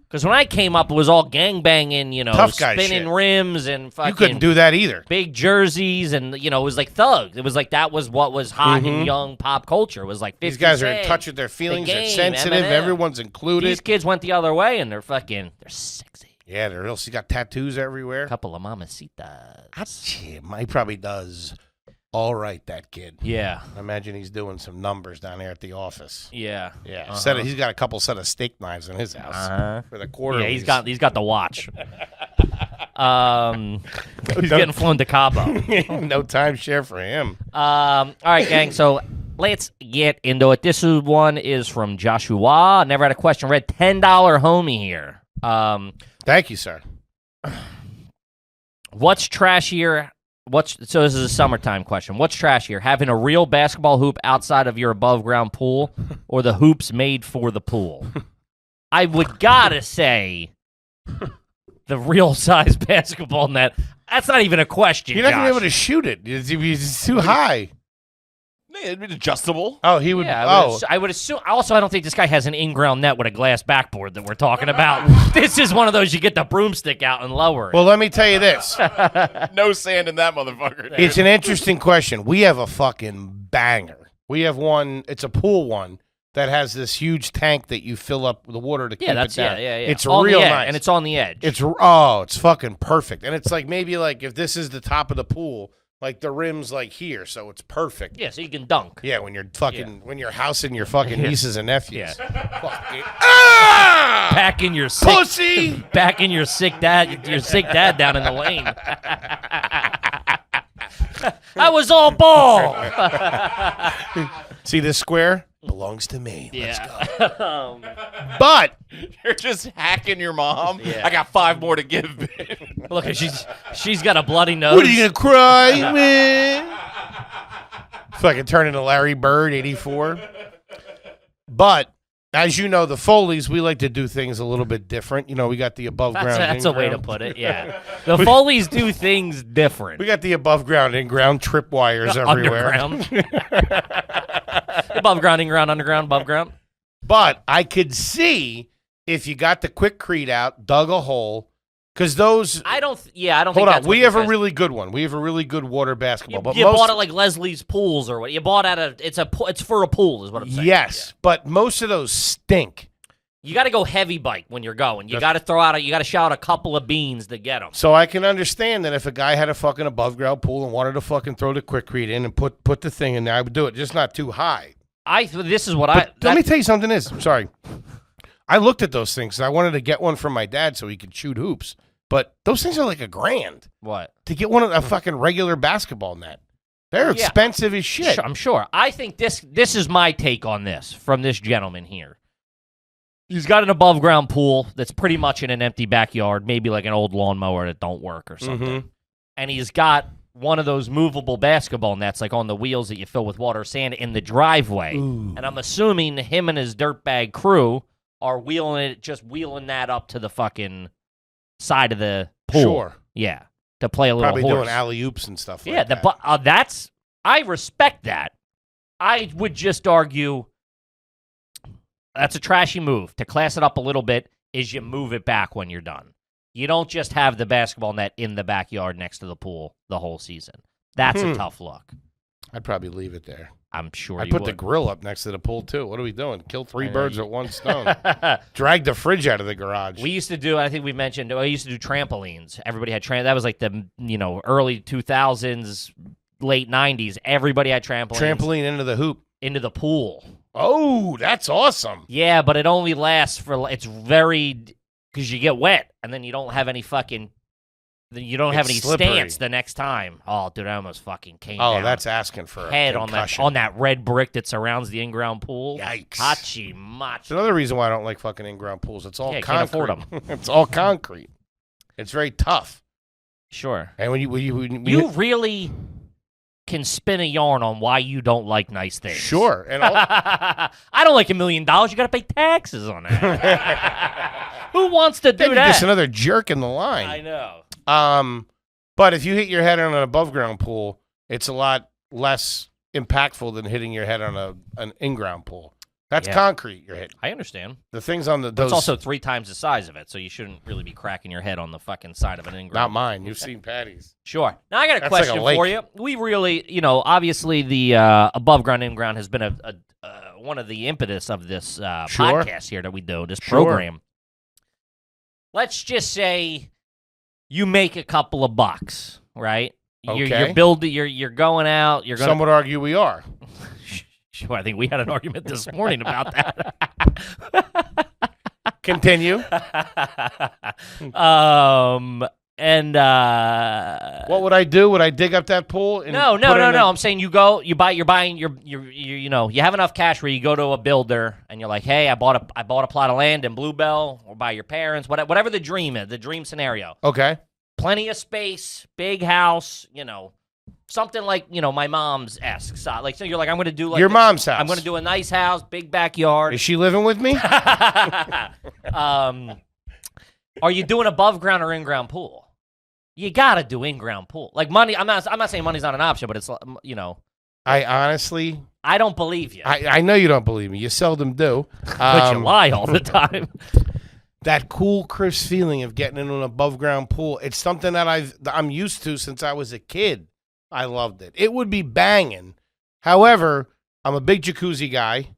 B: Because when I came up, it was all gangbanging,
A: Tough guy
B: spinning
A: shit.
B: rims and fucking.
A: You couldn't do that either.
B: Big jerseys and it was like thugs. It was like that was what was hot in young pop culture. It was like 50
A: These guys are
B: Cent,
A: in touch with their feelings.
B: The
A: They're
B: Game,
A: sensitive.
B: Eminem.
A: Everyone's included.
B: These kids went the other way and they're sexy.
A: Yeah, they're real. He's got tattoos everywhere.
B: A couple of mamacitas.
A: He probably does all right, that kid.
B: Yeah.
A: I imagine he's doing some numbers down there at the office.
B: Yeah.
A: Yeah.
B: Uh-huh.
A: He's got a couple set of steak knives in his house for the quarter.
B: Yeah, he's got the watch. He's getting flown to Cabo.
A: No timeshare for him.
B: All right, gang. So let's get into it. This one is from Joshua. Never had a question read. $10 homie here.
A: Thank you, sir.
B: What's trashier? So this is a summertime question. What's trashier, having a real basketball hoop outside of your above-ground pool or the hoops made for the pool? I would gotta say the real-size basketball net. That's not even a question,
A: You're not going to be
B: Josh.
A: able to shoot it. It's too high.
D: It'd be adjustable.
A: Oh, he would.
B: Yeah, I would assume. Also, I don't think this guy has an in-ground net with a glass backboard that we're talking about. This is one of those you get the broomstick out and lower it.
A: Well, let me tell you this.
D: No sand in that motherfucker.
A: It's an interesting question. We have a fucking banger. We have one. It's a pool one that has this huge tank that you fill up the water to keep it down.
B: Yeah.
A: It's
B: on
A: real
B: the edge,
A: nice,
B: and it's on the edge.
A: it's fucking perfect, and it's like maybe like if this is the top of the pool, like the rim's like here, so it's perfect.
B: Yeah, so you can dunk.
A: Yeah, when you're fucking when you're housing your fucking nieces and nephews.
B: Yeah.
A: Ah!
B: Backing your sick
A: Pussy.
B: backing your sick dad down in the lane. I was all ball.
A: See this square? Belongs to me.
B: Yeah.
A: Let's go. But
D: You're just hacking your mom.
B: Yeah.
D: I got 5 more to give.
B: Look, she's got a bloody nose.
A: what are you gonna cry, man? Fucking turn into Larry Bird, 84. But as you know, the Foleys, we like to do things a little bit different. We got the above ground.
B: That's a way to put it. Yeah, the Foleys do things different.
A: We got the above ground, in ground tripwires everywhere.
B: Underground. Above ground, in ground, underground, above ground.
A: But I could see if you got the quickcrete out, dug a hole, because those.
B: I don't think
A: Hold on,
B: that's
A: we
B: what
A: have
B: this
A: a
B: is.
A: really good one. We have a really good water basketball. But
B: You
A: most,
B: bought it like Leslie's Pools or what? You bought it's for a pool, is what I'm saying.
A: yes, but most of those stink.
B: You got to go heavy bike when you're going. You got to you got to shout a couple of beans to get them.
A: So I can understand that if a guy had a fucking above ground pool and wanted to fucking throw the quickcrete in and put the thing in there, I would do it, just not too high.
B: This is what
A: Let me tell you something. Sorry, I looked at those things. I wanted to get one from my dad so he could shoot hoops, but those things are like $1,000
B: What?
A: to get a fucking regular basketball net. They're expensive as shit.
B: I'm sure. I think this is my take on this from this gentleman here. He's got an above-ground pool that's pretty much in an empty backyard, maybe like an old lawnmower that don't work or something. And he's got one of those movable basketball nets, like on the wheels that you fill with water or sand, in the driveway. Ooh. And I'm assuming him and his dirtbag crew are wheeling that up to the fucking side of the pool.
A: Sure.
B: Yeah. To play a little
A: Probably
B: horse.
A: doing alley-oops and stuff like that.
B: Yeah, I respect that. I would just argue that's a trashy move. To class it up a little bit is you move it back when you're done. You don't just have the basketball net in the backyard next to the pool the whole season. That's a tough look.
A: I'd probably leave it there.
B: I'm sure
A: I'd
B: you
A: put
B: would.
A: the grill up next to the pool, too. What are we doing? Kill 3 birds with 1 stone. Drag the fridge out of the garage.
B: We used to do, I think we mentioned, I used to do trampolines. Everybody had that was like the, early 2000s, late 90s. Everybody had trampolines.
A: Trampoline into the hoop.
B: Into the pool.
A: Oh, that's awesome.
B: Yeah, but it only lasts because you get wet, and then you don't have any
A: slippery.
B: stance the next time. Oh, dude, I almost fucking came down.
A: Oh, that's asking for
B: head
A: a concussion.
B: on that red brick that surrounds the in-ground pool.
A: Yikes.
B: Hachi mach.
A: It's another reason why I don't like fucking in-ground pools. It's all
B: Yeah,
A: concrete.
B: can't afford them.
A: It's all concrete. It's very tough.
B: Sure.
A: And when you
B: really can spin a yarn on why you don't like nice things.
A: Sure. And
B: I don't like $1 million. You got to pay taxes on that. Who wants to do
A: you're
B: that?
A: just another jerk in the line.
B: I know.
A: But if you hit your head on an above-ground pool, it's a lot less impactful than hitting your head on an in-ground pool. That's concrete you're hitting.
B: I understand.
A: The things on
B: It's also 3 times the size of it, so you shouldn't really be cracking your head on the fucking side of an in-ground.
A: Not mine. You've seen Patty's.
B: Sure. Now I got a
A: That's
B: question
A: like a
B: for
A: lake.
B: you. We really, obviously the above-ground, in-ground has been one of the impetus of this podcast here that we do, this program. Let's just say you make a couple of bucks, right?
A: Okay.
B: You're going out. You're going.
A: Some would argue we are.
B: Sure, I think we had an argument this morning about that.
A: Continue. What would I do? Would I dig up that pool? And
B: No. I'm saying you have enough cash where you go to a builder and you're like, hey, I bought a plot of land in Bluebell or by your parents, whatever the dream is, the dream scenario.
A: Okay.
B: Plenty of space, big house, something like, my mom's esque. So you're like, I'm going to do like
A: your mom's house.
B: I'm going to do a nice house, big backyard.
A: Is she living with me?
B: Are you doing above ground or in ground pool? You got to do in ground pool. Like money, I'm not saying money's not an option, but it's
A: I honestly,
B: I don't believe you.
A: I know you don't believe me. You seldom do.
B: But you lie all the time.
A: That cool, crisp feeling of getting into an above ground pool. It's something that I'm used to since I was a kid. I loved it. It would be banging. However, I'm a big jacuzzi guy.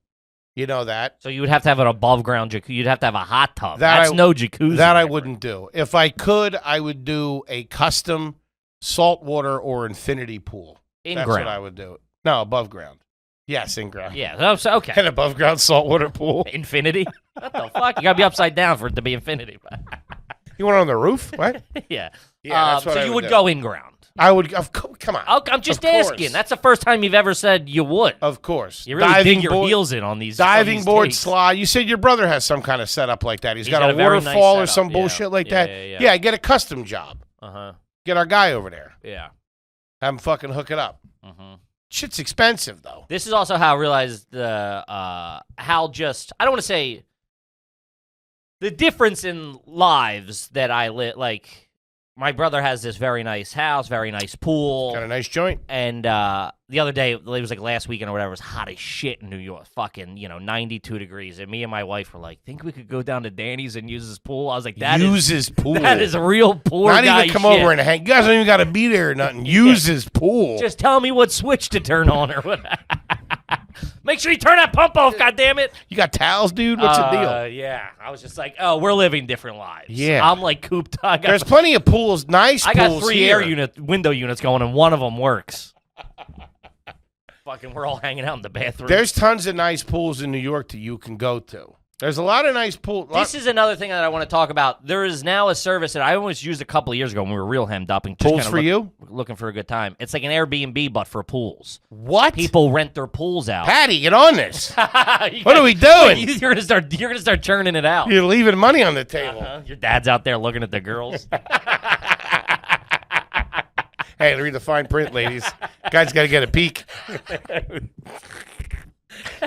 A: You know that.
B: So you would have to have an above ground jacuzzi. You'd have to have a hot tub. That's no jacuzzi.
A: That I wouldn't do. If I could, I would do a custom saltwater or infinity pool. That's what I would do. No, above ground. Yes, in ground.
B: Yeah, okay.
A: An above ground saltwater pool.
B: Infinity? What the fuck? You got to be upside down for it to be infinity.
A: You want it on the roof? What?
B: Yeah.
A: That's what
B: so
A: I
B: you
A: would
B: would
A: do.
B: go in ground.
A: I would. Come on.
B: I'm just asking. That's the first time you've ever said you would.
A: Of course.
B: You really dig your heels in on these
A: diving board
B: takes.
A: slide. You said your brother has some kind of setup like that. He's got a
B: very
A: waterfall
B: nice
A: or some
B: setup.
A: bullshit like that.
B: Yeah.
A: Get a custom job. Get our guy over there.
B: Yeah.
A: Have him fucking hook it up. Shit's expensive though.
B: This is also how I realized I don't want to say the difference in lives that I live. Like, my brother has this very nice house, very nice pool.
A: Got a nice joint.
B: And the other day, it was like last weekend or whatever, it was hot as shit in New York. Fucking, 92 degrees. And me and my wife were like, think we could go down to Danny's and use his pool? I was like,
A: his pool.
B: That is a real poor
A: Not
B: guy
A: even come
B: shit.
A: over and hang. You guys don't even got to be there or nothing. Use his pool.
B: Just tell me what switch to turn on or what. Make sure you turn that pump off, goddammit.
A: You got towels, dude? What's the deal?
B: Yeah. I was just like, we're living different lives.
A: Yeah.
B: I'm like cooped.
A: There's plenty of pools, nice
B: I
A: pools
B: got 3
A: here.
B: window units going, and one of them works. Fucking, we're all hanging out in the bathroom.
A: There's tons of nice pools in New York that you can go to. There's a lot of nice pool.
B: This is another thing that I want to talk about. There is now a service that I almost used a couple of years ago when we were real hemmed up and just
A: pools for you,
B: looking for a good time. It's like an Airbnb, but for pools.
A: What?
B: People rent their pools out.
A: Patty, get on this. What are we doing?
B: You're gonna start churning it out.
A: You're leaving money on the table.
B: Your dad's out there looking at the girls.
A: Hey, read the fine print, ladies. Guy's got to get a peek.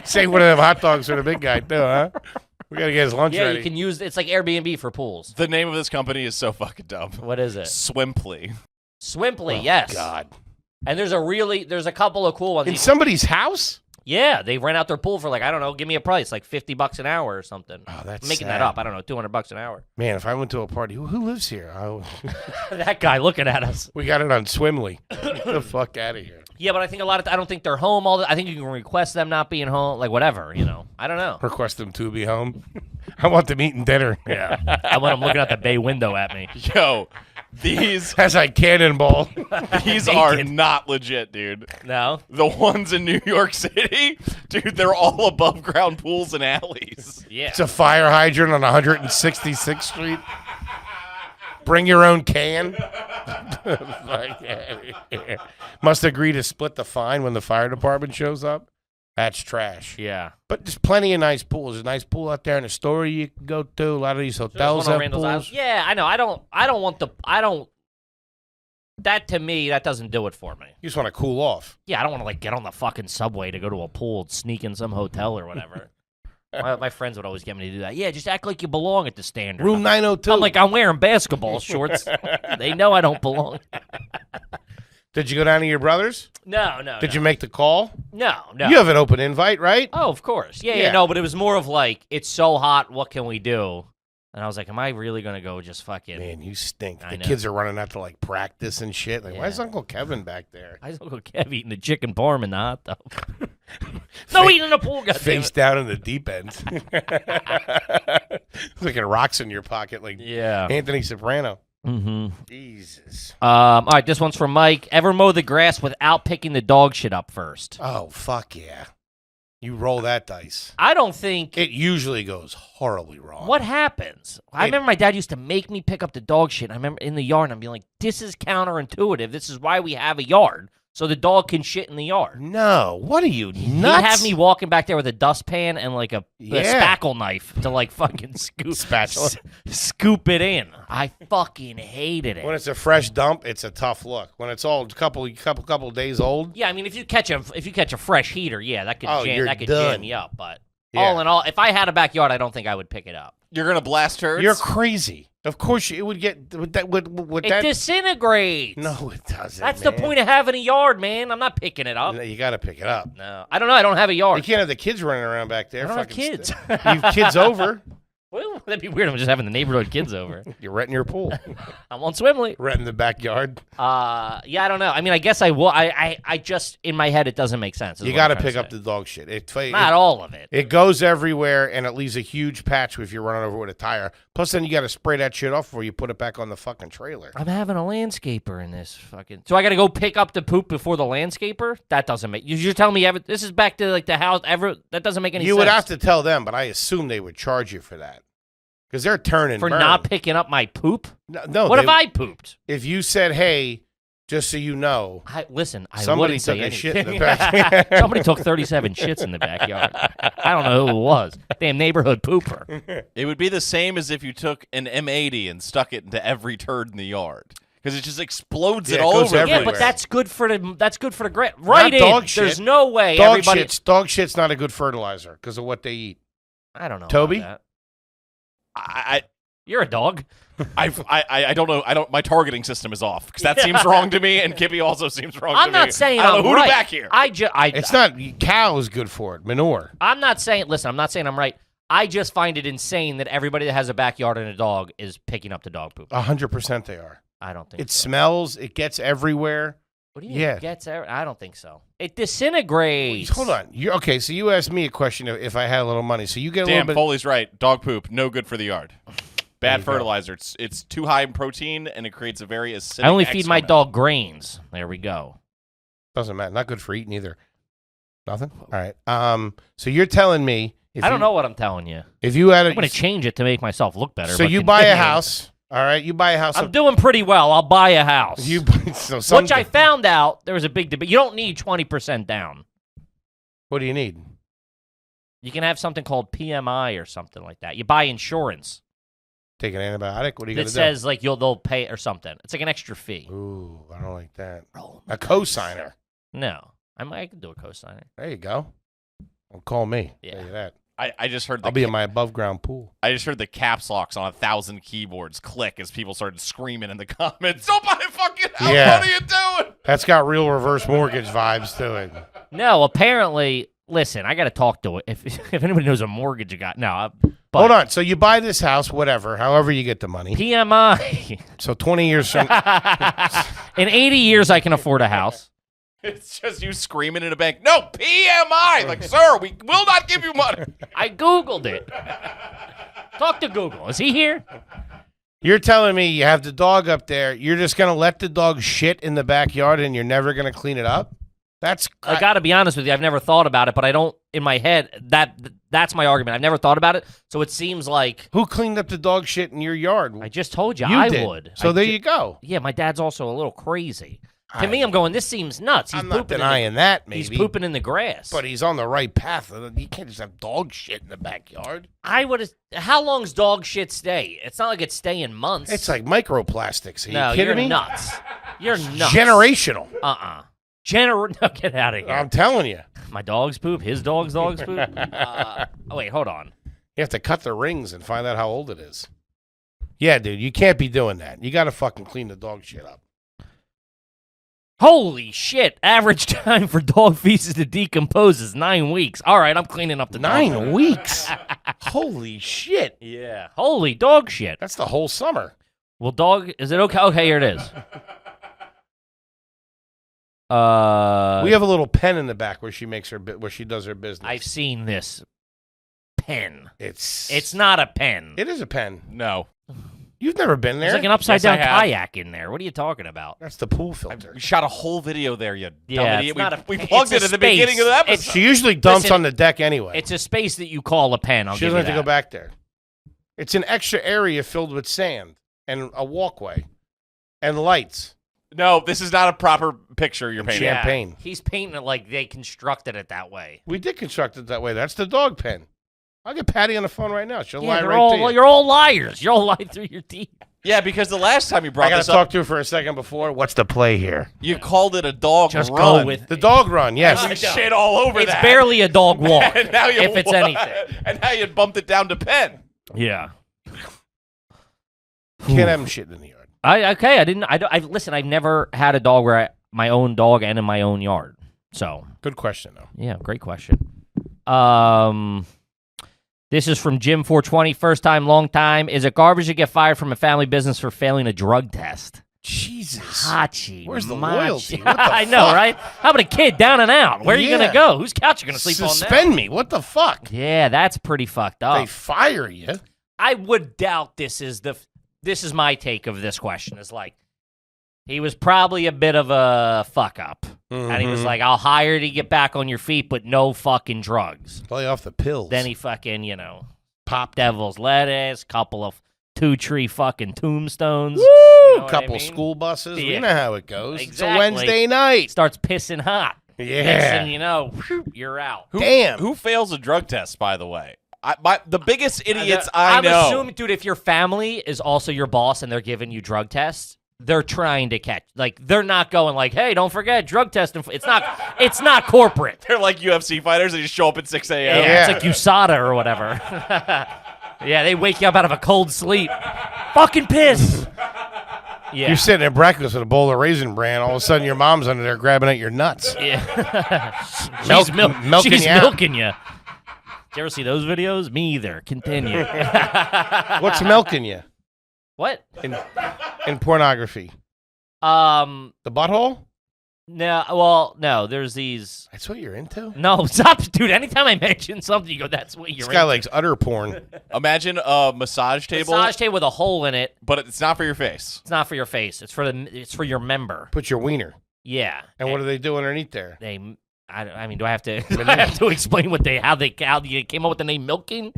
A: Save one of them hot dogs for the big guy, too, huh? We got to get his lunch ready.
B: Yeah, you can use it's like Airbnb for pools.
D: The name of this company is so fucking dumb.
B: What is it?
D: Swimply.
B: Swimply, yes.
A: God.
B: And there's a couple of cool ones.
A: In somebody's house?
B: Yeah, they rent out their pool for like, I don't know, give me a price, like $50 an hour or something.
A: Oh, that's
B: I'm making
A: sad.
B: that up. I don't know, $200 an hour.
A: Man, if I went to a party, who lives here?
B: That guy looking at us.
A: We got it on Swimly. Get the fuck out of here.
B: Yeah, but I think I don't think they're home all the I think you can request them not being home, like whatever, I don't know.
A: Request them to be home. I want them eating dinner.
B: Yeah. I want them looking out the bay window at me.
D: Yo, these
A: As I cannonball.
D: these are not legit, dude.
B: No?
D: The ones in New York City, dude, they're all above ground pools and alleys.
B: Yeah.
A: It's a fire hydrant on 166th Street. Bring your own can. Must agree to split the fine when the fire department shows up. That's trash.
B: Yeah.
A: But there's plenty of nice pools. There's a nice pool out there in Astoria you can go to. A lot of these hotels have pools.
B: Yeah, I know. That to me, that doesn't do it for me.
A: You just want to cool off.
B: Yeah, I don't want to like get on the fucking subway to go to a pool and sneak in some hotel or whatever. my friends would always get me to do that. Yeah, just act like you belong at the Standard.
A: Room 902.
B: I'm like, I'm wearing basketball shorts. They know I don't belong.
A: Did you go down to your brother's?
B: No.
A: Did you make the call?
B: No.
A: You have an open invite, right?
B: Oh, of course. Yeah. No, but it was more of like, it's so hot, what can we do? And I was like, am I really going to go just fucking...
A: Man, you stink.
B: I
A: The
B: know.
A: kids are running out to, like, practice and shit. Like,
B: Yeah.
A: why is Uncle Kevin back there?
B: I just Uncle Kev eating the chicken parm in the hot tub. No eating in the pool, goddammit.
A: Face down in the deep end. Looking rocks in your pocket like
B: Yeah.
A: Anthony Soprano.
B: Mm-hmm.
A: Jesus.
B: All right, this one's from Mike. Ever mow the grass without picking the dog shit up first?
A: Oh, fuck yeah. You roll that dice.
B: I don't think...
A: It usually goes horribly wrong.
B: What happens? I remember my dad used to make me pick up the dog shit. I remember in the yard, and I'm being like, this is counterintuitive. This is why we have a yard, so the dog can shit in the yard.
A: No. What are you, nuts?
B: He'd have me walking back there with a dustpan and like a
A: Yeah.
B: spackle knife to like fucking
A: Spatula.
B: scoop it in. I fucking hated it.
A: When it's a fresh dump, it's a tough look. When it's all couple days old,
B: Yeah, I mean, if you catch a fresh heater, yeah, that could
A: you're
B: jam
A: done.
B: me up. But
A: Yeah.
B: all in all, if I had a backyard, I don't think I would pick it up.
D: You're going to blast turds?
A: you're crazy. Of course, it would get with that. With
B: It
A: that.
B: disintegrates.
A: No, it doesn't.
B: That's the point of having a yard, man. I'm not picking it up.
A: You got to pick it up.
B: No, I don't know. I don't have a
A: You
B: yard.
A: can't have the kids running around back there.
B: I don't have
A: fucking
B: kids.
A: You've kids over.
B: Well, that'd be weird. I'm just having the neighborhood kids over.
A: You're renting your pool.
B: I'm on Swimly.
A: Renting the backyard.
B: Yeah, I don't know. I mean, I guess I will. I just in my head it doesn't make sense.
A: You got to pick up the dog shit.
B: Not all of it.
A: It goes everywhere, and it leaves a huge patch if you're running over with a tire. Plus, then you got to spray that shit off before you put it back on the fucking trailer.
B: I'm having a landscaper in this fucking. So I got to go pick up the poop before the landscaper. That doesn't make. You're telling me this is back to like the house. That doesn't make any sense.
A: You would have to tell them, but I assume they would charge you for that because they're turning
B: for
A: burn.
B: not picking up my poop.
A: No.
B: What if I pooped?
A: If you said, "Hey, just so you know,"
B: I
A: somebody
B: wouldn't
A: took
B: say
A: a
B: anything.
A: shit in the back.
B: Somebody took 37 shits in the backyard. I don't know who it was. Damn neighborhood pooper.
D: It would be the same as if you took an M80 and stuck it into every turd in the yard. Because it just explodes
A: Yeah,
D: it
A: it
D: all
A: goes
D: over.
A: everywhere.
B: Yeah, but that's good for the grass. Right in.
A: dog shit.
B: There's no way
A: Dog
B: everybody.
A: shit's not a good fertilizer because of what they eat.
B: I don't know.
A: Toby?
B: about
D: I
B: that. You're a dog.
D: I don't know. My targeting system is off because that seems wrong to me, and Kippy also seems wrong to me.
B: I'm not saying
D: I don't
B: I'm
D: know who
B: right.
D: to back here.
A: It's not cow is good for it. Manure.
B: I'm not saying. Listen, I'm not saying I'm right. I just find it insane that everybody that has a backyard and a dog is picking up the dog poop.
A: 100% they are.
B: I don't think
A: It
B: so.
A: smells. It gets everywhere.
B: What do you mean?
A: Yeah.
B: It gets I don't think so. It disintegrates.
A: Hold on. Okay, so you asked me a question if I had a little money. So you get a
D: Damn,
A: little bit.
D: Foley's right. Dog poop, no good for the yard.
A: There
D: Bad
A: you go.
D: fertilizer. It's too high in protein, and it creates a very acidic
B: I only feed my
D: excrement.
B: dog grains. There we go.
A: Doesn't matter. Not good for eating either. Nothing. All right. So you're telling me
B: I don't know what I'm telling you.
A: If you had
B: I'm going to change it to make myself look better.
A: So you buy a house. All right, you buy a house.
B: I'm doing pretty well. I'll buy a house. Which I found out there was a big debate. You don't need 20% down.
A: What do you need?
B: You can have something called PMI or something like that. You buy insurance.
A: Take an antibiotic? What are you going to do?
B: It says like they'll pay or something. It's like an extra fee.
A: Ooh, I don't like that.
B: A
A: cosigner.
B: No. I can do a cosigner.
A: There you go. Well, call me.
B: Yeah.
A: Tell you that.
D: I just heard
A: I'll be in my above ground pool.
D: I just heard the caps locks on 1,000 keyboards click as people started screaming in the comments. Don't buy a fucking house.
A: Yeah.
D: What are you doing?
A: That's got real reverse mortgage vibes to it.
B: No, apparently, listen, I got to talk to it. If anybody knows a mortgage you got. No.
A: Hold on. So you buy this house, whatever, however you get the money.
B: PMI.
A: So 20 years from...
B: In 80 years, I can afford a house.
D: It's just you screaming in a bank, no, PMI! Like, sir, we will not give you money.
B: I Googled it. Talk to Google. Is he here?
A: You're telling me you have the dog up there, you're just going to let the dog shit in the backyard and you're never going to clean it up?
B: I got to be honest with you. I've never thought about it, but I don't, in my head, that's my argument. I've never thought about it, so it seems like...
A: Who cleaned up the dog shit in your yard?
B: I just told you,
A: You
B: I
A: did.
B: would.
A: So there you go.
B: Yeah, my dad's also a little crazy. To me, I'm going, this seems nuts.
A: I'm not denying that, maybe.
B: He's pooping in the grass.
A: But he's on the right path. You can't just have dog shit in the backyard.
B: I would. How long's dog shit stay? It's not like it's staying months.
A: It's like microplastics. Are
B: no,
A: you kidding
B: you're
A: me?
B: nuts. You're nuts.
A: Generational.
B: No, get out of here.
A: I'm telling you.
B: My dog's poop, his dog's poop. Wait, hold on.
A: You have to cut the rings and find out how old it is. Yeah, dude, you can't be doing that. You got to fucking clean the dog shit up.
B: Holy shit. Average time for dog feces to decompose is 9 weeks. All right, I'm cleaning up the
A: 9 weeks? Holy shit.
B: Yeah. Holy dog shit.
A: That's the whole summer.
B: Well, dog, is it okay? Okay, here it is.
A: We have a little pen in the back where she does her business.
B: I've seen this pen.
A: It's
B: not a pen.
A: It is a pen.
D: No.
A: You've never been there.
B: There's like an upside down kayak in there. What are you talking about?
A: That's the pool filter.
D: We shot a whole video there, you dumb idiot. We
B: it's
D: plugged it at the beginning of the episode.
A: She usually dumps on the deck anyway.
B: It's a space that you call a pen.
A: She doesn't have to go back there. It's an extra area filled with sand and a walkway and lights.
D: No, this is not a proper picture you're painting.
A: Champagne.
B: Yeah, he's painting it like they constructed it that way.
A: We did construct it that way. That's the dog pen. I'll get Patty on the phone right now. She'll lie
B: to
A: you.
B: You're all liars. You're all lying through your teeth.
D: Yeah, because the last time you brought this up...
A: I got to talk to her for a second before. What's the play here?
D: You called it a dog
B: Just
D: run.
B: go with
A: the dog run, yes.
D: And you shit all over
B: it's
D: that.
B: It's barely a dog walk,
D: and now you
B: if it's anything.
D: And now you bumped it down to pen.
B: Yeah.
A: Can't have him shitting in the yard.
B: Listen, I've never had a dog where my own dog and in my own yard. So.
A: Good question, though.
B: Yeah, great question. This is from Jim 420. First time, long time. Is it garbage to get fired from a family business for failing a drug test?
A: Jesus.
B: Hachi.
A: Where's the loyalty? What the
B: I know, right? How about a kid down and out? Where are you going to go? Whose couch are you going to sleep on now?
A: Suspend me. What the fuck?
B: Yeah, that's pretty fucked up.
A: They fire you.
B: I would doubt this is my take of this question. Is like, he was probably a bit of a fuck up. Mm-hmm. And he was like, I'll hire you to get back on your feet, but no fucking drugs.
A: Play off the pills.
B: Then he fucking, pop devil's lettuce, couple of 2-tree fucking tombstones.
A: Woo!
B: You know
A: couple school buses.
B: Yeah.
A: We know how it goes.
B: Exactly.
A: It's a Wednesday night.
B: Starts pissing hot.
A: Yeah.
B: Next thing you know, you're out.
A: Damn.
D: Who fails a drug test, by the way? The biggest idiots I know.
B: I'm assuming, dude, if your family is also your boss and they're giving you drug tests, they're trying to catch. Like, they're not going like, hey, don't forget, drug testing. It's not corporate.
D: They're like UFC fighters. They just show up at 6 a.m.
B: Yeah, it's like USADA or whatever. Yeah, they wake you up out of a cold sleep. Fucking piss. Yeah.
A: You're sitting at breakfast with a bowl of Raisin Bran. All of a sudden, your mom's under there grabbing at your nuts.
B: Yeah.
A: She's
B: milking you. Did you ever see those videos? Me either. Continue.
A: What's milking you?
B: What?
A: In pornography. The butthole?
B: No, there's these.
A: That's what you're into?
B: No, stop, dude. Anytime I mention something, you go, that's what you're into.
A: This guy likes utter porn.
D: Imagine a massage table.
B: Massage table with a hole in it.
D: But it's not for your face.
B: It's not for your face. It's for your member.
A: Put your wiener.
B: Yeah.
A: And what do they do underneath there?
B: They I mean, do I have to? Do I have to explain how they came up with the name milking?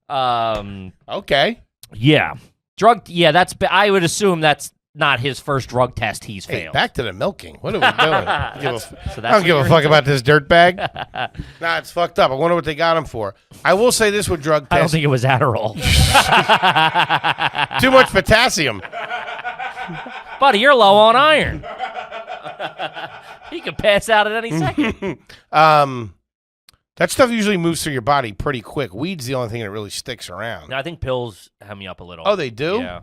A: Okay.
B: Yeah. That's. I would assume that's not his first drug test he's failed.
A: Back to the milking. What are we doing? I don't give a fuck
B: into?
A: about this dirtbag. Nah, it's fucked up. I wonder what they got him for. I will say this with drug tests.
B: I don't think it was Adderall.
A: Too much potassium.
B: Buddy, you're low on iron. He could pass out at any second.
A: That stuff usually moves through your body pretty quick. Weed's the only thing that really sticks around.
B: No, I think pills hem you up a little.
A: Oh, they do?
B: Yeah.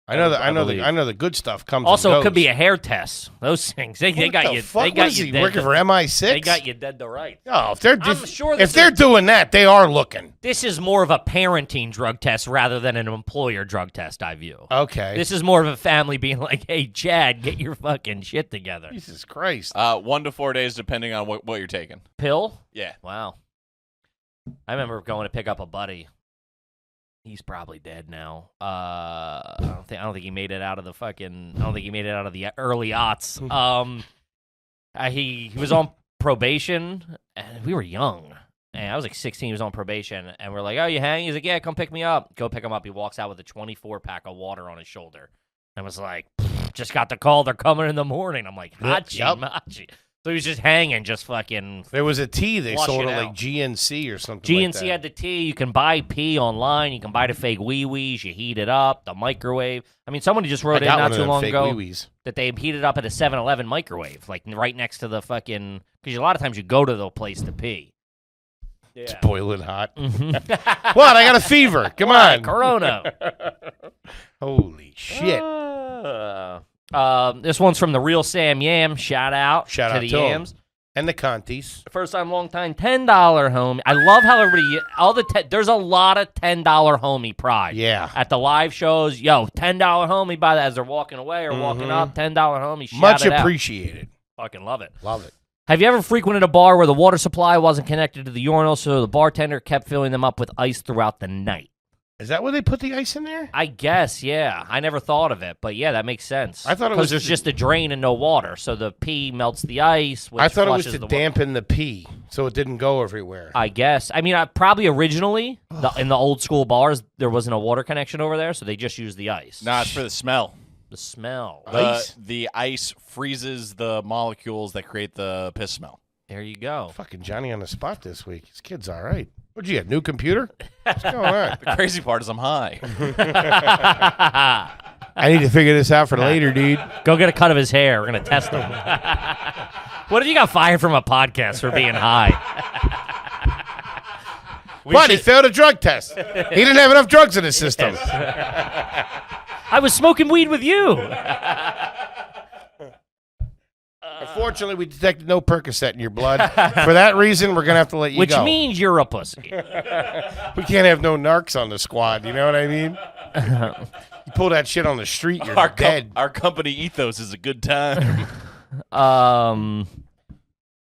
A: I know the good stuff comes.
B: Also,
A: and
B: it
A: goes.
B: could be a hair test. Those things they got you.
A: Fuck?
B: They got
A: what is
B: you
A: he
B: dead
A: working
B: to,
A: for MI6?
B: They got you dead to rights.
A: Oh, if they're
B: I'm sure
A: if they're doing that, they are looking.
B: This is more of a parenting drug test rather than an employer drug test. I view.
A: Okay.
B: This is more of a family being like, "Hey, Chad, get your fucking shit together."
A: Jesus Christ.
D: 1 to 4 days, depending on what you're taking.
B: Pill?
D: Yeah.
B: Wow. I remember going to pick up a buddy. He's probably dead now. I don't think he made it out of the fucking. I don't think he made it out of the early aughts. He was on probation, and we were young. And I was like 16. He was on probation, and we're like, "Oh, you hang?" He's like, "Yeah, come pick me up." Go pick him up. He walks out with a 24-pack of water on his shoulder. I was like, "Just got the call. They're coming in the morning." I'm like, "Hachi." So he was just hanging, just fucking.
A: There was a tea they sold at
B: out.
A: like GNC or something.
B: GNC
A: like that.
B: had the tea. You can buy pee online. You can buy the fake wee-wees. You heat it up. The microwave. I mean, somebody just wrote in not too long ago that they heated up at a 7-Eleven microwave, like right next to the fucking. Because a lot of times you go to the place to pee. Yeah.
A: It's boiling hot. What? I got a fever. Come on.
B: Corona.
A: Holy shit.
B: This one's from the real Sam Yam. Shout out to the Yams.
A: And the Contis.
B: First time, long time, $10 homie. I love how everybody, there's a lot of $10 homie pride.
A: Yeah.
B: At the live shows, $10 homie by that as they're walking away or walking up, $10 homie. Shout
A: Much
B: it
A: appreciated.
B: Out. Fucking love it.
A: Love it.
B: Have you ever frequented a bar where the water supply wasn't connected to the urinal, so the bartender kept filling them up with ice throughout the night?
A: Is that where they put the ice in there?
B: I guess, yeah. I never thought of it, but yeah, that makes sense.
A: I thought it was
B: because there's just a drain and no water, so the pee melts the ice. Which
A: I thought it was to
B: the
A: dampen the pee, so it didn't go everywhere.
B: I guess. I mean, probably originally in the old school bars there wasn't a water connection over there, so they just used the ice.
D: Nah, it's for the smell.
B: The smell.
D: The ice freezes the molecules that create the piss smell.
B: There you go.
A: Fucking Johnny on the spot this week. His kid's all right. What'd you get? New computer? What's going on?
D: The crazy part is I'm high.
A: I need to figure this out for later, dude.
B: Go get a cut of his hair. We're going to test him. What if you got fired from a podcast for being high?
A: But he failed a drug test. He didn't have enough drugs in his system.
B: I was smoking weed with you.
A: Unfortunately, we detected no Percocet in your blood. For that reason, we're going to have to let you
B: Which
A: go.
B: means you're a pussy.
A: We can't have no narcs on the squad. You know what I mean? You pull that shit on the street, you're dead.
D: Our company ethos is a good time.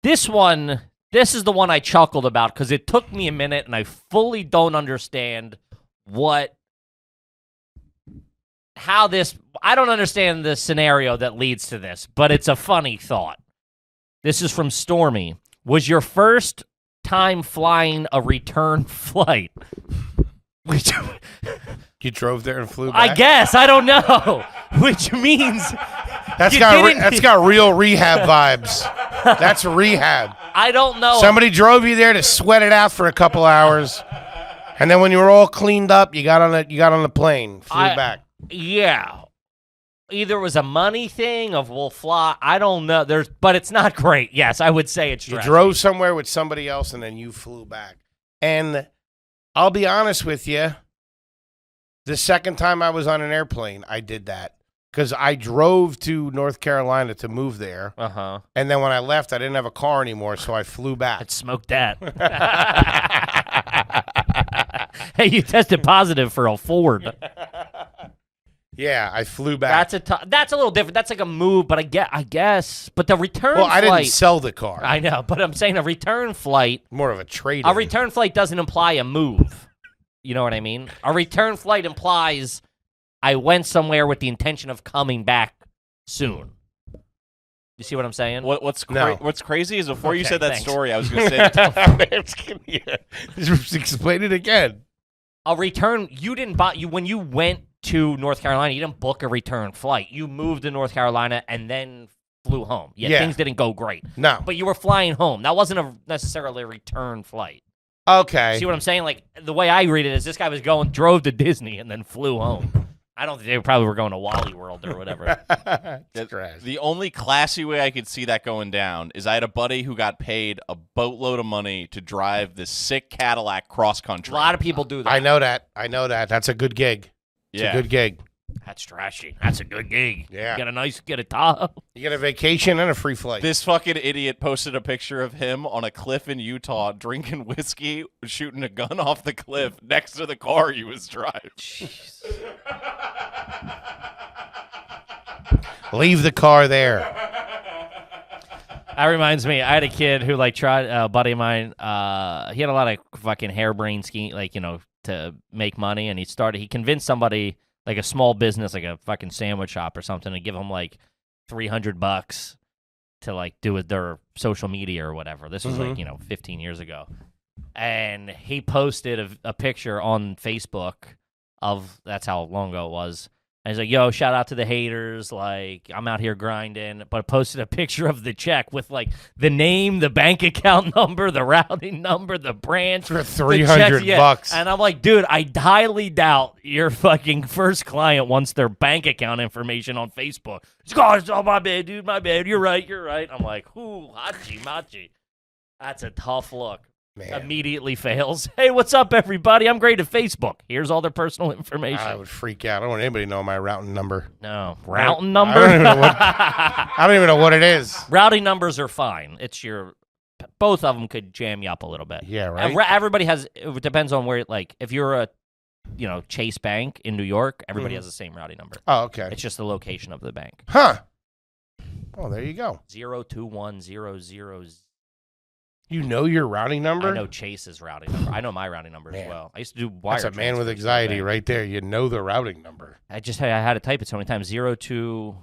B: This is the one I chuckled about because it took me a minute and I fully don't understand I don't understand the scenario that leads to this, but it's a funny thought. This is from Stormy. Was your first time flying a return flight?
A: You drove there and flew back?
B: I guess. I don't know. Which means
A: that's got real rehab vibes. That's rehab.
B: I don't know.
A: Somebody drove you there to sweat it out for a couple hours, and then when you were all cleaned up, you got on the plane, flew back.
B: Yeah. Either it was a money thing of we'll fly. I don't know. But it's not great. Yes, I would say it's stressful.
A: You drove somewhere with somebody else and then you flew back. And I'll be honest with you, the second time I was on an airplane, I did that. Because I drove to North Carolina to move there.
B: Uh-huh.
A: And then when I left, I didn't have a car anymore, so I flew back.
B: I'd smoke that. Hey, you tested positive for a Ford.
A: Yeah, I flew back.
B: That's a little different. That's like a move, but I guess. But the return flight.
A: Well, I didn't sell the car.
B: I know, but I'm saying a return flight.
A: More of a trade.
B: A return flight doesn't imply a move. You know what I mean? A return flight implies I went somewhere with the intention of coming back soon. You see what I'm saying?
D: What's crazy is before you
B: Okay,
D: said that
B: thanks.
D: story, I was going to say
A: Just explain it again.
B: A return. You didn't buy when you went to North Carolina. You didn't book a return flight. You moved to North Carolina and then flew home. Yeah, things didn't go great.
A: No,
B: but you were flying home. That wasn't necessarily a return flight.
A: Okay.
B: See what I'm saying? Like the way I read it is this guy drove to Disney and then flew home. I don't think they probably were going to Wally World or whatever.
D: The only classy way I could see that going down is I had a buddy who got paid a boatload of money to drive this sick Cadillac cross country.
B: A lot of people do that.
A: I know that. That's a good gig. It's a good gig.
B: That's trashy. That's a good gig.
A: Yeah.
B: Get a Tahoe.
A: You get a vacation and a free flight.
D: This fucking idiot posted a picture of him on a cliff in Utah drinking whiskey, shooting a gun off the cliff next to the car he was driving.
B: Jeez.
A: Leave the car there.
B: That reminds me, I had a kid who tried, a buddy of mine, he had a lot of fucking harebrained scheme, to make money, and he convinced somebody, like a small business, like a fucking sandwich shop or something, to give him like $300 to do with their social media or whatever. This was 15 years ago. And he posted a picture on Facebook that's how long ago it was. And he's like, yo, shout out to the haters. Like, I'm out here grinding. But posted a picture of the check with, the name, the bank account number, the routing number, the branch.
A: For $300.
B: And I'm like, dude, I highly doubt your fucking first client wants their bank account information on Facebook. He's like, oh, my bad, dude, my bad. You're right. I'm like, ooh, hachi machi. That's a tough look. Man. Immediately fails. Hey, what's up, everybody? I'm great at Facebook. Here's all their personal information.
A: I would freak out. I don't want anybody to know my routing number.
B: No. Routing number?
A: I don't even know what it is.
B: Routing numbers are fine. Both of them could jam you up a little bit.
A: Yeah, right?
B: Everybody has, it depends on where, if you're a, Chase Bank in New York, everybody has the same routing number.
A: Oh, okay.
B: It's just the location of the bank.
A: Huh. Oh, there you go.
B: 02100.
A: You know your routing number?
B: I know Chase's routing number. I know my routing number as well. I used to do wire.
A: That's a man with anxiety right there. You know the routing number.
B: I had to type it so many times. 02.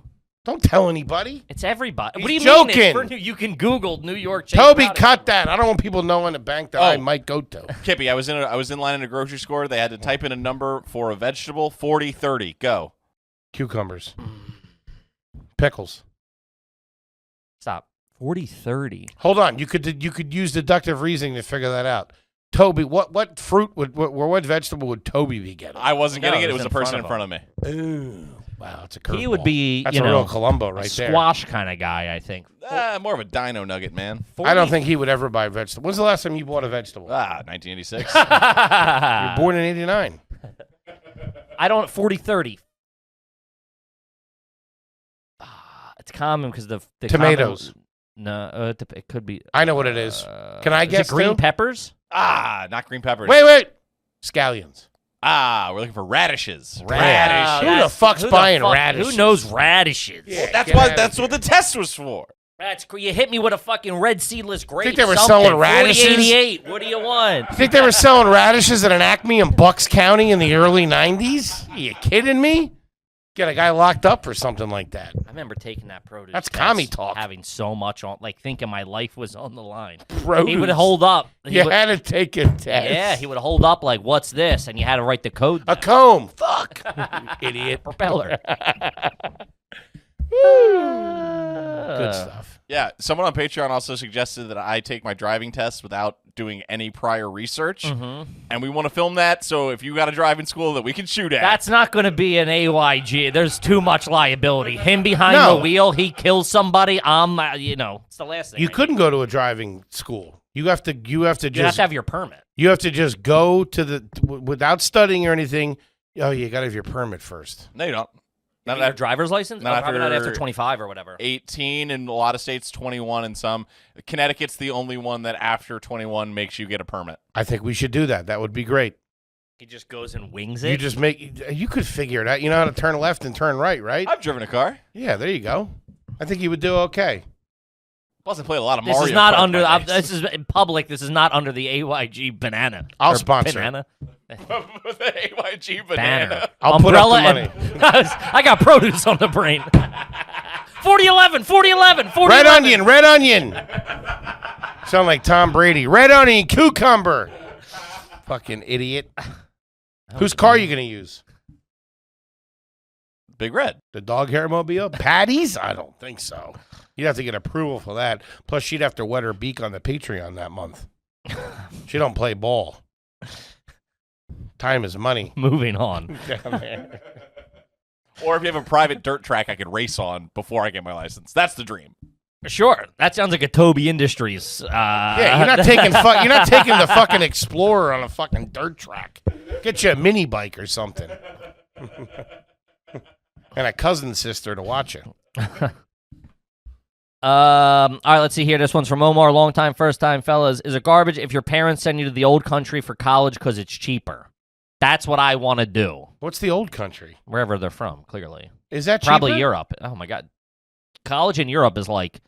A: Don't tell anybody.
B: It's everybody.
A: He's
B: what do you
A: joking.
B: mean? You can Google New York Chase.
A: Toby, cut that. I don't want people knowing the bank that I might go to.
D: Kippy, I was in line in a grocery store. They had to type in a number for a vegetable. 4030. Go.
A: Cucumbers. Pickles.
B: Stop. 4030.
A: Hold on. You could use deductive reasoning to figure that out. Toby, what fruit what vegetable would Toby be getting?
D: I wasn't getting it. It was a person in front of me.
A: Ooh, wow, it's a curveball.
B: He would be,
A: that's a real Columbo right there.
B: Squash kind of guy, I think.
D: More of a dino nugget, man.
A: I don't think he would ever buy a vegetable. When's the last time you bought a vegetable?
D: 1986.
A: You were born in 89.
B: I don't. 4030. It's common because the
A: tomatoes.
B: No, it could be.
A: I know what it is. Can I guess?
B: Green peppers?
D: Not green peppers.
A: Wait. Scallions.
D: We're looking for radishes.
A: Radish. Who the fuck's buying radishes?
B: Who knows radishes?
A: Yeah,
D: that's what the test was for.
B: That's you hit me with a fucking red seedless grape.
A: Think they were selling radishes?
B: 4088. What do you want?
A: Think they were selling radishes at an Acme in Bucks County in the early 90s? Are you kidding me? Get a guy locked up for something like that.
B: I remember taking that produce.
A: That's commie talk.
B: Having so much on, thinking my life was on the line.
A: Produce.
B: He would hold up.
A: You had to take a test.
B: Yeah, he would hold up what's this? And you had to write the code down.
A: A comb. Fuck. Idiot.
B: Propeller.
A: Good stuff.
D: Yeah, someone on Patreon also suggested that I take my driving test without doing any prior research, and we want to film that, so if you got a driving school that we can shoot at.
B: That's not going to be an AYG. There's too much liability. Him behind the wheel, he kills somebody, it's the last thing.
A: You couldn't go to a driving school. You have to just
B: to have your permit.
A: You have to just go to without studying or anything. Oh, you got to have your permit first.
D: No, you don't.
B: Not after driver's license? Probably not after 25 or whatever.
D: 18 in a lot of states, 21 in some. Connecticut's the only one that after 21 makes you get a permit.
A: I think we should do that. That would be great.
B: He just goes and wings it?
A: You could figure it out. You know how to turn left and turn right, right?
D: I've driven a car.
A: Yeah, there you go. I think you would do okay.
D: Plus, I played a lot of Mario.
B: This is not under. This is in public. This is not under the AYG banana.
A: I'll sponsor
B: banana.
D: The AYG banana.
A: I'll put up the money.
B: I got produce on the brain. 4088. 40-11, 40-11, 40-11.
A: Red onion. Sound like Tom Brady. Red onion, cucumber. Fucking idiot. Whose car are you going to use?
D: Big Red.
A: The dog hair mobile? Patty's? I don't think so. You'd have to get approval for that. Plus, she'd have to wet her beak on the Patreon that month. She don't play ball. Time is money.
B: Moving on.
D: Or if you have a private dirt track I could race on before I get my license. That's the dream.
B: Sure. That sounds like a Toby Industries.
A: Yeah, you're not taking the fucking Explorer on a fucking dirt track. Get you a mini bike or something. And a cousin sister to watch it.
B: All right, let's see here. This one's from Omar. Long time, first time, fellas. Is it garbage if your parents send you to the old country for college because it's cheaper? That's what I want to do.
A: What's the old country?
B: Wherever they're from, clearly.
A: Is that cheaper?
B: Probably Europe. Oh, my God. College in Europe is like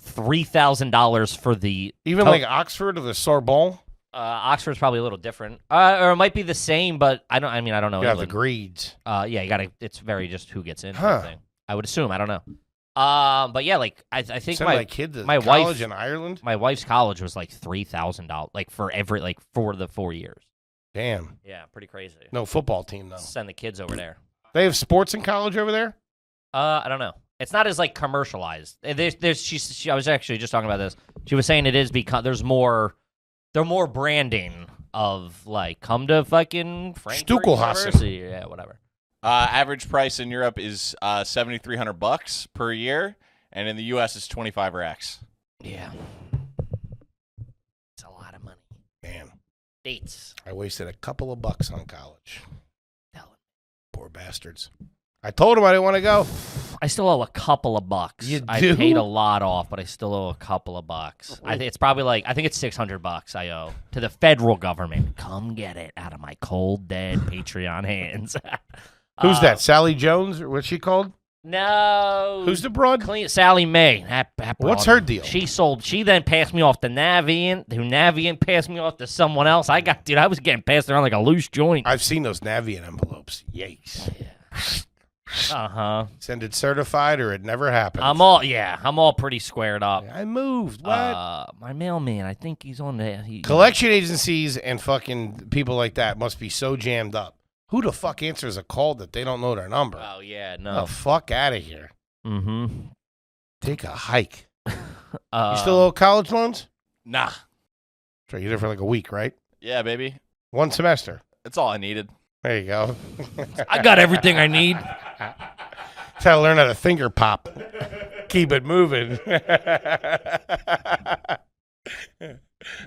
B: $3,000 for the...
A: Even like Oxford or the Sorbonne?
B: Oxford's probably a little different. Or it might be the same, but I don't know.
A: You have the grades.
B: Yeah, you got to... It's very just who gets in. Thing. I would assume. I don't know. But yeah, like I think
A: my kid to
B: my
A: college
B: wife,
A: in Ireland.
B: My wife's college was like $3,000, like for the 4 years.
A: Damn.
B: Yeah, pretty crazy.
A: No football team though.
B: Send the kids over there.
A: They have sports in college over there.
B: I don't know. It's not as like commercialized. I was actually just talking about this. She was saying it is because they're more branding of like come to fucking Frankfurt University. Yeah, whatever.
D: Average price in Europe is $7,300 per year, and in the U.S. it's 25 racks.
B: Yeah, it's a lot of money.
A: Man,
B: dates.
A: I wasted a couple of bucks on college. Poor bastards. I told them I didn't want to go.
B: I still owe a couple of bucks.
A: You do?
B: I paid a lot off, but I still owe a couple of bucks. I think it's $600 I owe to the federal government. Come get it out of my cold, dead Patreon hands.
A: Who's that? Sally Jones? Or what's she called?
B: No.
A: Who's the broad?
B: Sally Mae. That
A: what's her deal?
B: She then passed me off to Navient. Who Navient passed me off to someone else. I was getting passed around like a loose joint.
A: I've seen those Navient envelopes. Yikes.
B: Uh-huh.
A: Send it certified or it never happened.
B: I'm all pretty squared up.
A: I moved. What?
B: My mailman, I think he's on the...
A: Collection agencies and fucking people like that must be so jammed up. Who the fuck answers a call that they don't know their number?
B: Oh, yeah, no.
A: The fuck out of here.
B: Mm-hmm.
A: Take a hike. You still owe college loans?
D: Nah.
A: So you're there for like a week, right?
D: Yeah, baby.
A: One semester.
D: That's all I needed.
A: There you go.
B: I got everything I need.
A: That's how I learn how to finger pop. Keep it moving.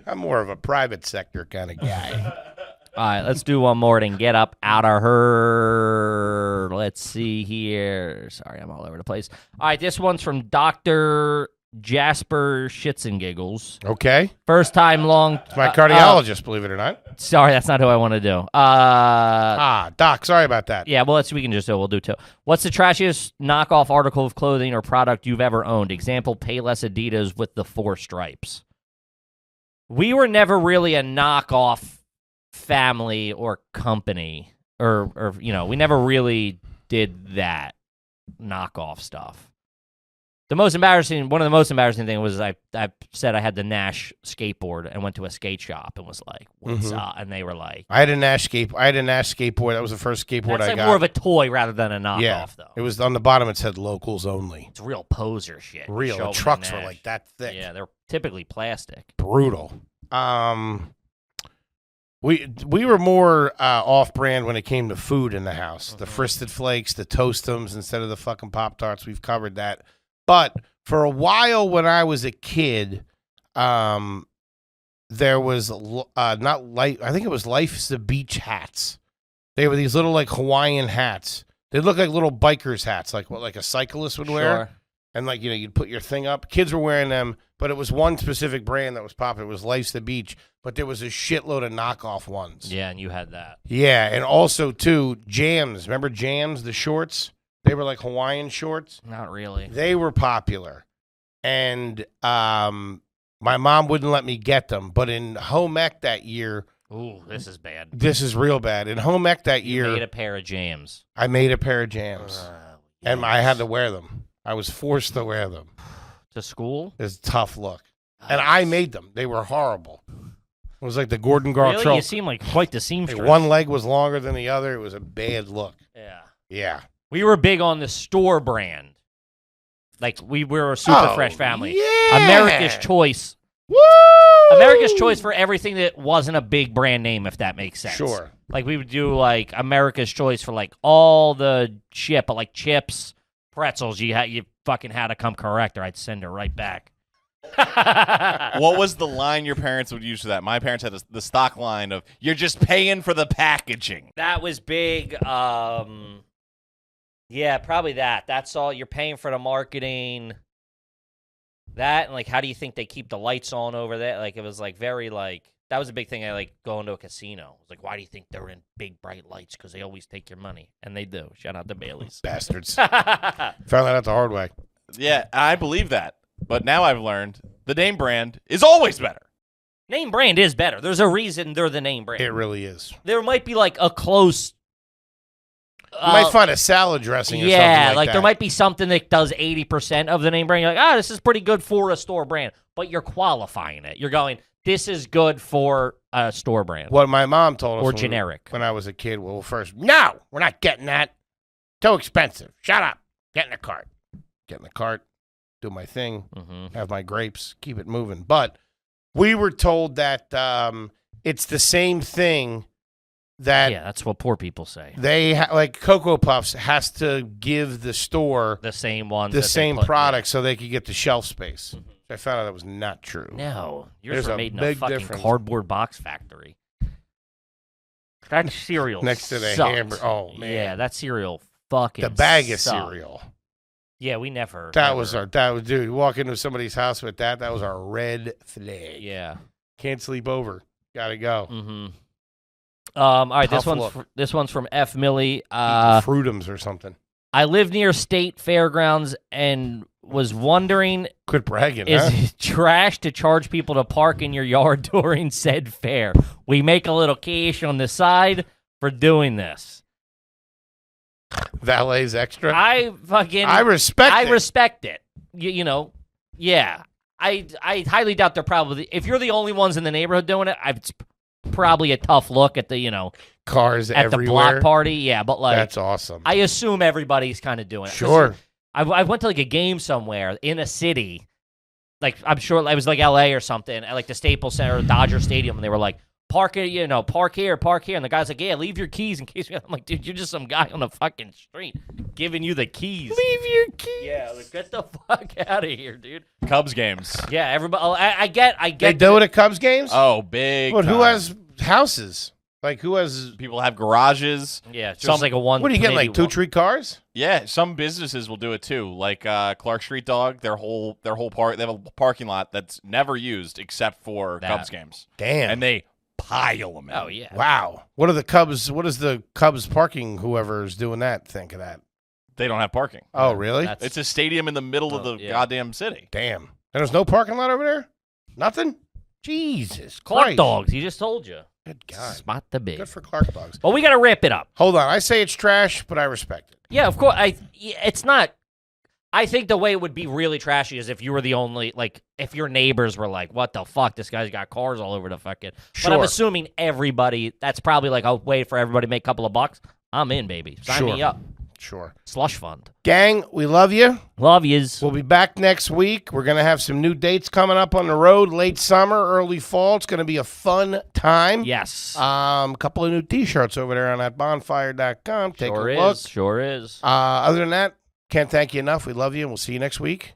A: I'm more of a private sector kind of guy.
B: All right, let's do one more and get up out of her. Let's see here. Sorry, I'm all over the place. All right, this one's from Dr. Jasper Shits and Giggles.
A: Okay.
B: First time long.
A: It's my cardiologist, believe it or not.
B: Sorry, that's not who I want to do.
A: Doc, sorry about that.
B: Yeah, well, we can just do it. We'll do two. What's the trashiest knockoff article of clothing or product you've ever owned? Example, Payless Adidas with the 4 stripes. We were never really a knockoff family or company, or we never really did that knockoff stuff. One of the most embarrassing things was I said I had the Nash skateboard and went to a skate shop and was like, "What's up?" And they were like,
A: I had a Nash skateboard. That was the first skateboard I got.
B: That's more of a toy rather than a knockoff, though.
A: It was on the bottom. It said locals only.
B: It's real poser shit.
A: The trucks were like that thick.
B: Yeah, they're typically plastic.
A: Brutal. We were more off-brand when it came to food in the house. The Fristed Flakes, the Toastums instead of the fucking Pop-Tarts. We've covered that. But for a while when I was a kid, there was I think it was Life's the Beach hats. They were these little like Hawaiian hats. They look like little biker's hats, like what a cyclist would wear.
B: Sure.
A: And like you'd put your thing up. Kids were wearing them, but it was one specific brand that was popular. It was Life's the Beach, but there was a shitload of knockoff ones.
B: Yeah, and you had that.
A: Yeah, and also too Jams. Remember Jams, the shorts? They were like Hawaiian shorts.
B: Not really.
A: They were popular. And my mom wouldn't let me get them. But in home ec that year.
B: Ooh, this is bad.
A: This is real bad. In home ec that year.
B: You made a pair of Jams.
A: I made a pair of Jams. And I had to wear them. I was forced to wear them.
B: To school?
A: It's a tough look. And I made them. They were horrible. It was like the Gordon Gartrell.
B: Really? You seem like quite the seamstress.
A: One leg was longer than the other. It was a bad look.
B: Yeah.
A: Yeah.
B: We were big on the store brand. Like, we were a super fresh family.
A: Yeah.
B: America's Choice.
A: Woo!
B: America's Choice for everything that wasn't a big brand name, if that makes sense.
A: Sure.
B: Like, we would do, like, America's Choice for, like, all the shit, but, like, chips, pretzels, you fucking had to come correct or I'd send her right back.
D: What was the line your parents would use for that? My parents had the stock line of, you're just paying for the packaging.
B: That was big. Yeah, probably that. That's all. You're paying for the marketing. That, and, like, how do you think they keep the lights on over there? Like, it was, like, very, like, that was a big thing. I like going to a casino. It was like, why do you think they're in big, bright lights? Because they always take your money. And they do. Shout out to Bailey's.
A: Bastards. Found that out the hard way.
D: Yeah, I believe that. But now I've learned the name brand is always better.
B: Name brand is better. There's a reason they're the name brand.
A: It really is.
B: There might be, like, a close...
A: You might find a salad dressing or something like that.
B: There might be something that does 80% of the name brand. You're like, this is pretty good for a store brand. But you're qualifying it. You're going, this is good for a store brand.
A: What my mom told us.
B: Or generic.
A: When I was a kid, well, first, no, we're not getting that. Too expensive. Shut up. Get in the cart. Get in the cart. Do my thing. Have my grapes. Keep it moving. But we were told that it's the same thing.
B: Yeah, that's what poor people say.
A: They like Cocoa Puffs has to give the store
B: the same ones,
A: the same product, so they could get the shelf space. I found out that was not true.
B: No, yours
A: There's
B: are
A: a
B: made in a
A: big
B: fucking
A: difference.
B: cardboard box factory. That cereal
A: Next to the
B: sucked.
A: hamburger. Oh man,
B: yeah, that cereal fucking.
A: the bag of
B: sucked.
A: cereal.
B: Yeah, we never.
A: That was dude. Walk into somebody's house with that. That was our red flag.
B: Yeah,
A: can't sleep over. Gotta go.
B: All right,
A: Tough
B: this one's from F. Millie.
A: Fruitums or something.
B: I live near State Fairgrounds and was wondering,
A: quit bragging.
B: Is it trash to charge people to park in your yard during said fair? We make a little cash on the side for doing this.
A: Valet's extra.
B: I respect it. You know, yeah. I highly doubt they're probably, if you're the only ones in the neighborhood doing it, it's probably a tough look at the,
A: cars
B: at
A: everywhere.
B: the block party. Yeah, but like,
A: that's awesome.
B: I assume everybody's kind of doing it.
A: Sure.
B: I went to like a game somewhere in a city, like I'm sure it was like LA or something, at like the Staples Center or Dodger Stadium, and they were like, park it, park here, and the guy's like, yeah, leave your keys in case. I'm like, dude, you're just some guy on the fucking street giving you the keys.
A: Leave your keys.
B: Yeah, like, get the fuck out of here, dude.
D: Cubs games.
B: Yeah, everybody. I get.
A: They do it at Cubs games.
D: Oh, big.
A: But who
D: time.
A: has houses? Like who has?
D: People have garages.
B: Yeah, it's just like a one.
A: What do you get? Like 2-3 cars?
D: Yeah, some businesses will do it too. Like Clark Street Dog, their whole park. They have a parking lot that's never used except for Cubs games.
A: Damn.
D: And they pile them in.
B: Oh yeah.
A: Wow. What are the Cubs? What is the Cubs parking? Whoever's doing that think of that?
D: They don't have parking.
A: Oh really?
D: It's a stadium in the middle of the goddamn city.
A: Damn. And there's no parking lot over there? Nothing? Jesus
B: Clark
A: Christ.
B: Dogs. He just told you.
A: Good God.
B: Spot the big.
A: Good for Clark Dogs.
B: Well, we got to wrap it up.
A: Hold on. I say it's trash, but I respect it.
B: Yeah, of course. It's not. I think the way it would be really trashy is if you were the only, like, if your neighbors were like, what the fuck? This guy's got cars all over the fucking.
A: Sure.
B: But I'm assuming everybody, that's probably like, I'll wait for everybody to make a couple of bucks. I'm in, baby. Sign me up.
A: Sure.
B: Slush fund.
A: Gang, we love you.
B: Love yous.
A: We'll be back next week. We're going to have some new dates coming up on the road, late summer, early fall. It's going to be a fun time.
B: Yes.
A: A couple of new T-shirts over there on that bonfire.com. Take a look.
B: Sure is.
A: Other than that, can't thank you enough. We love you, and we'll see you next week.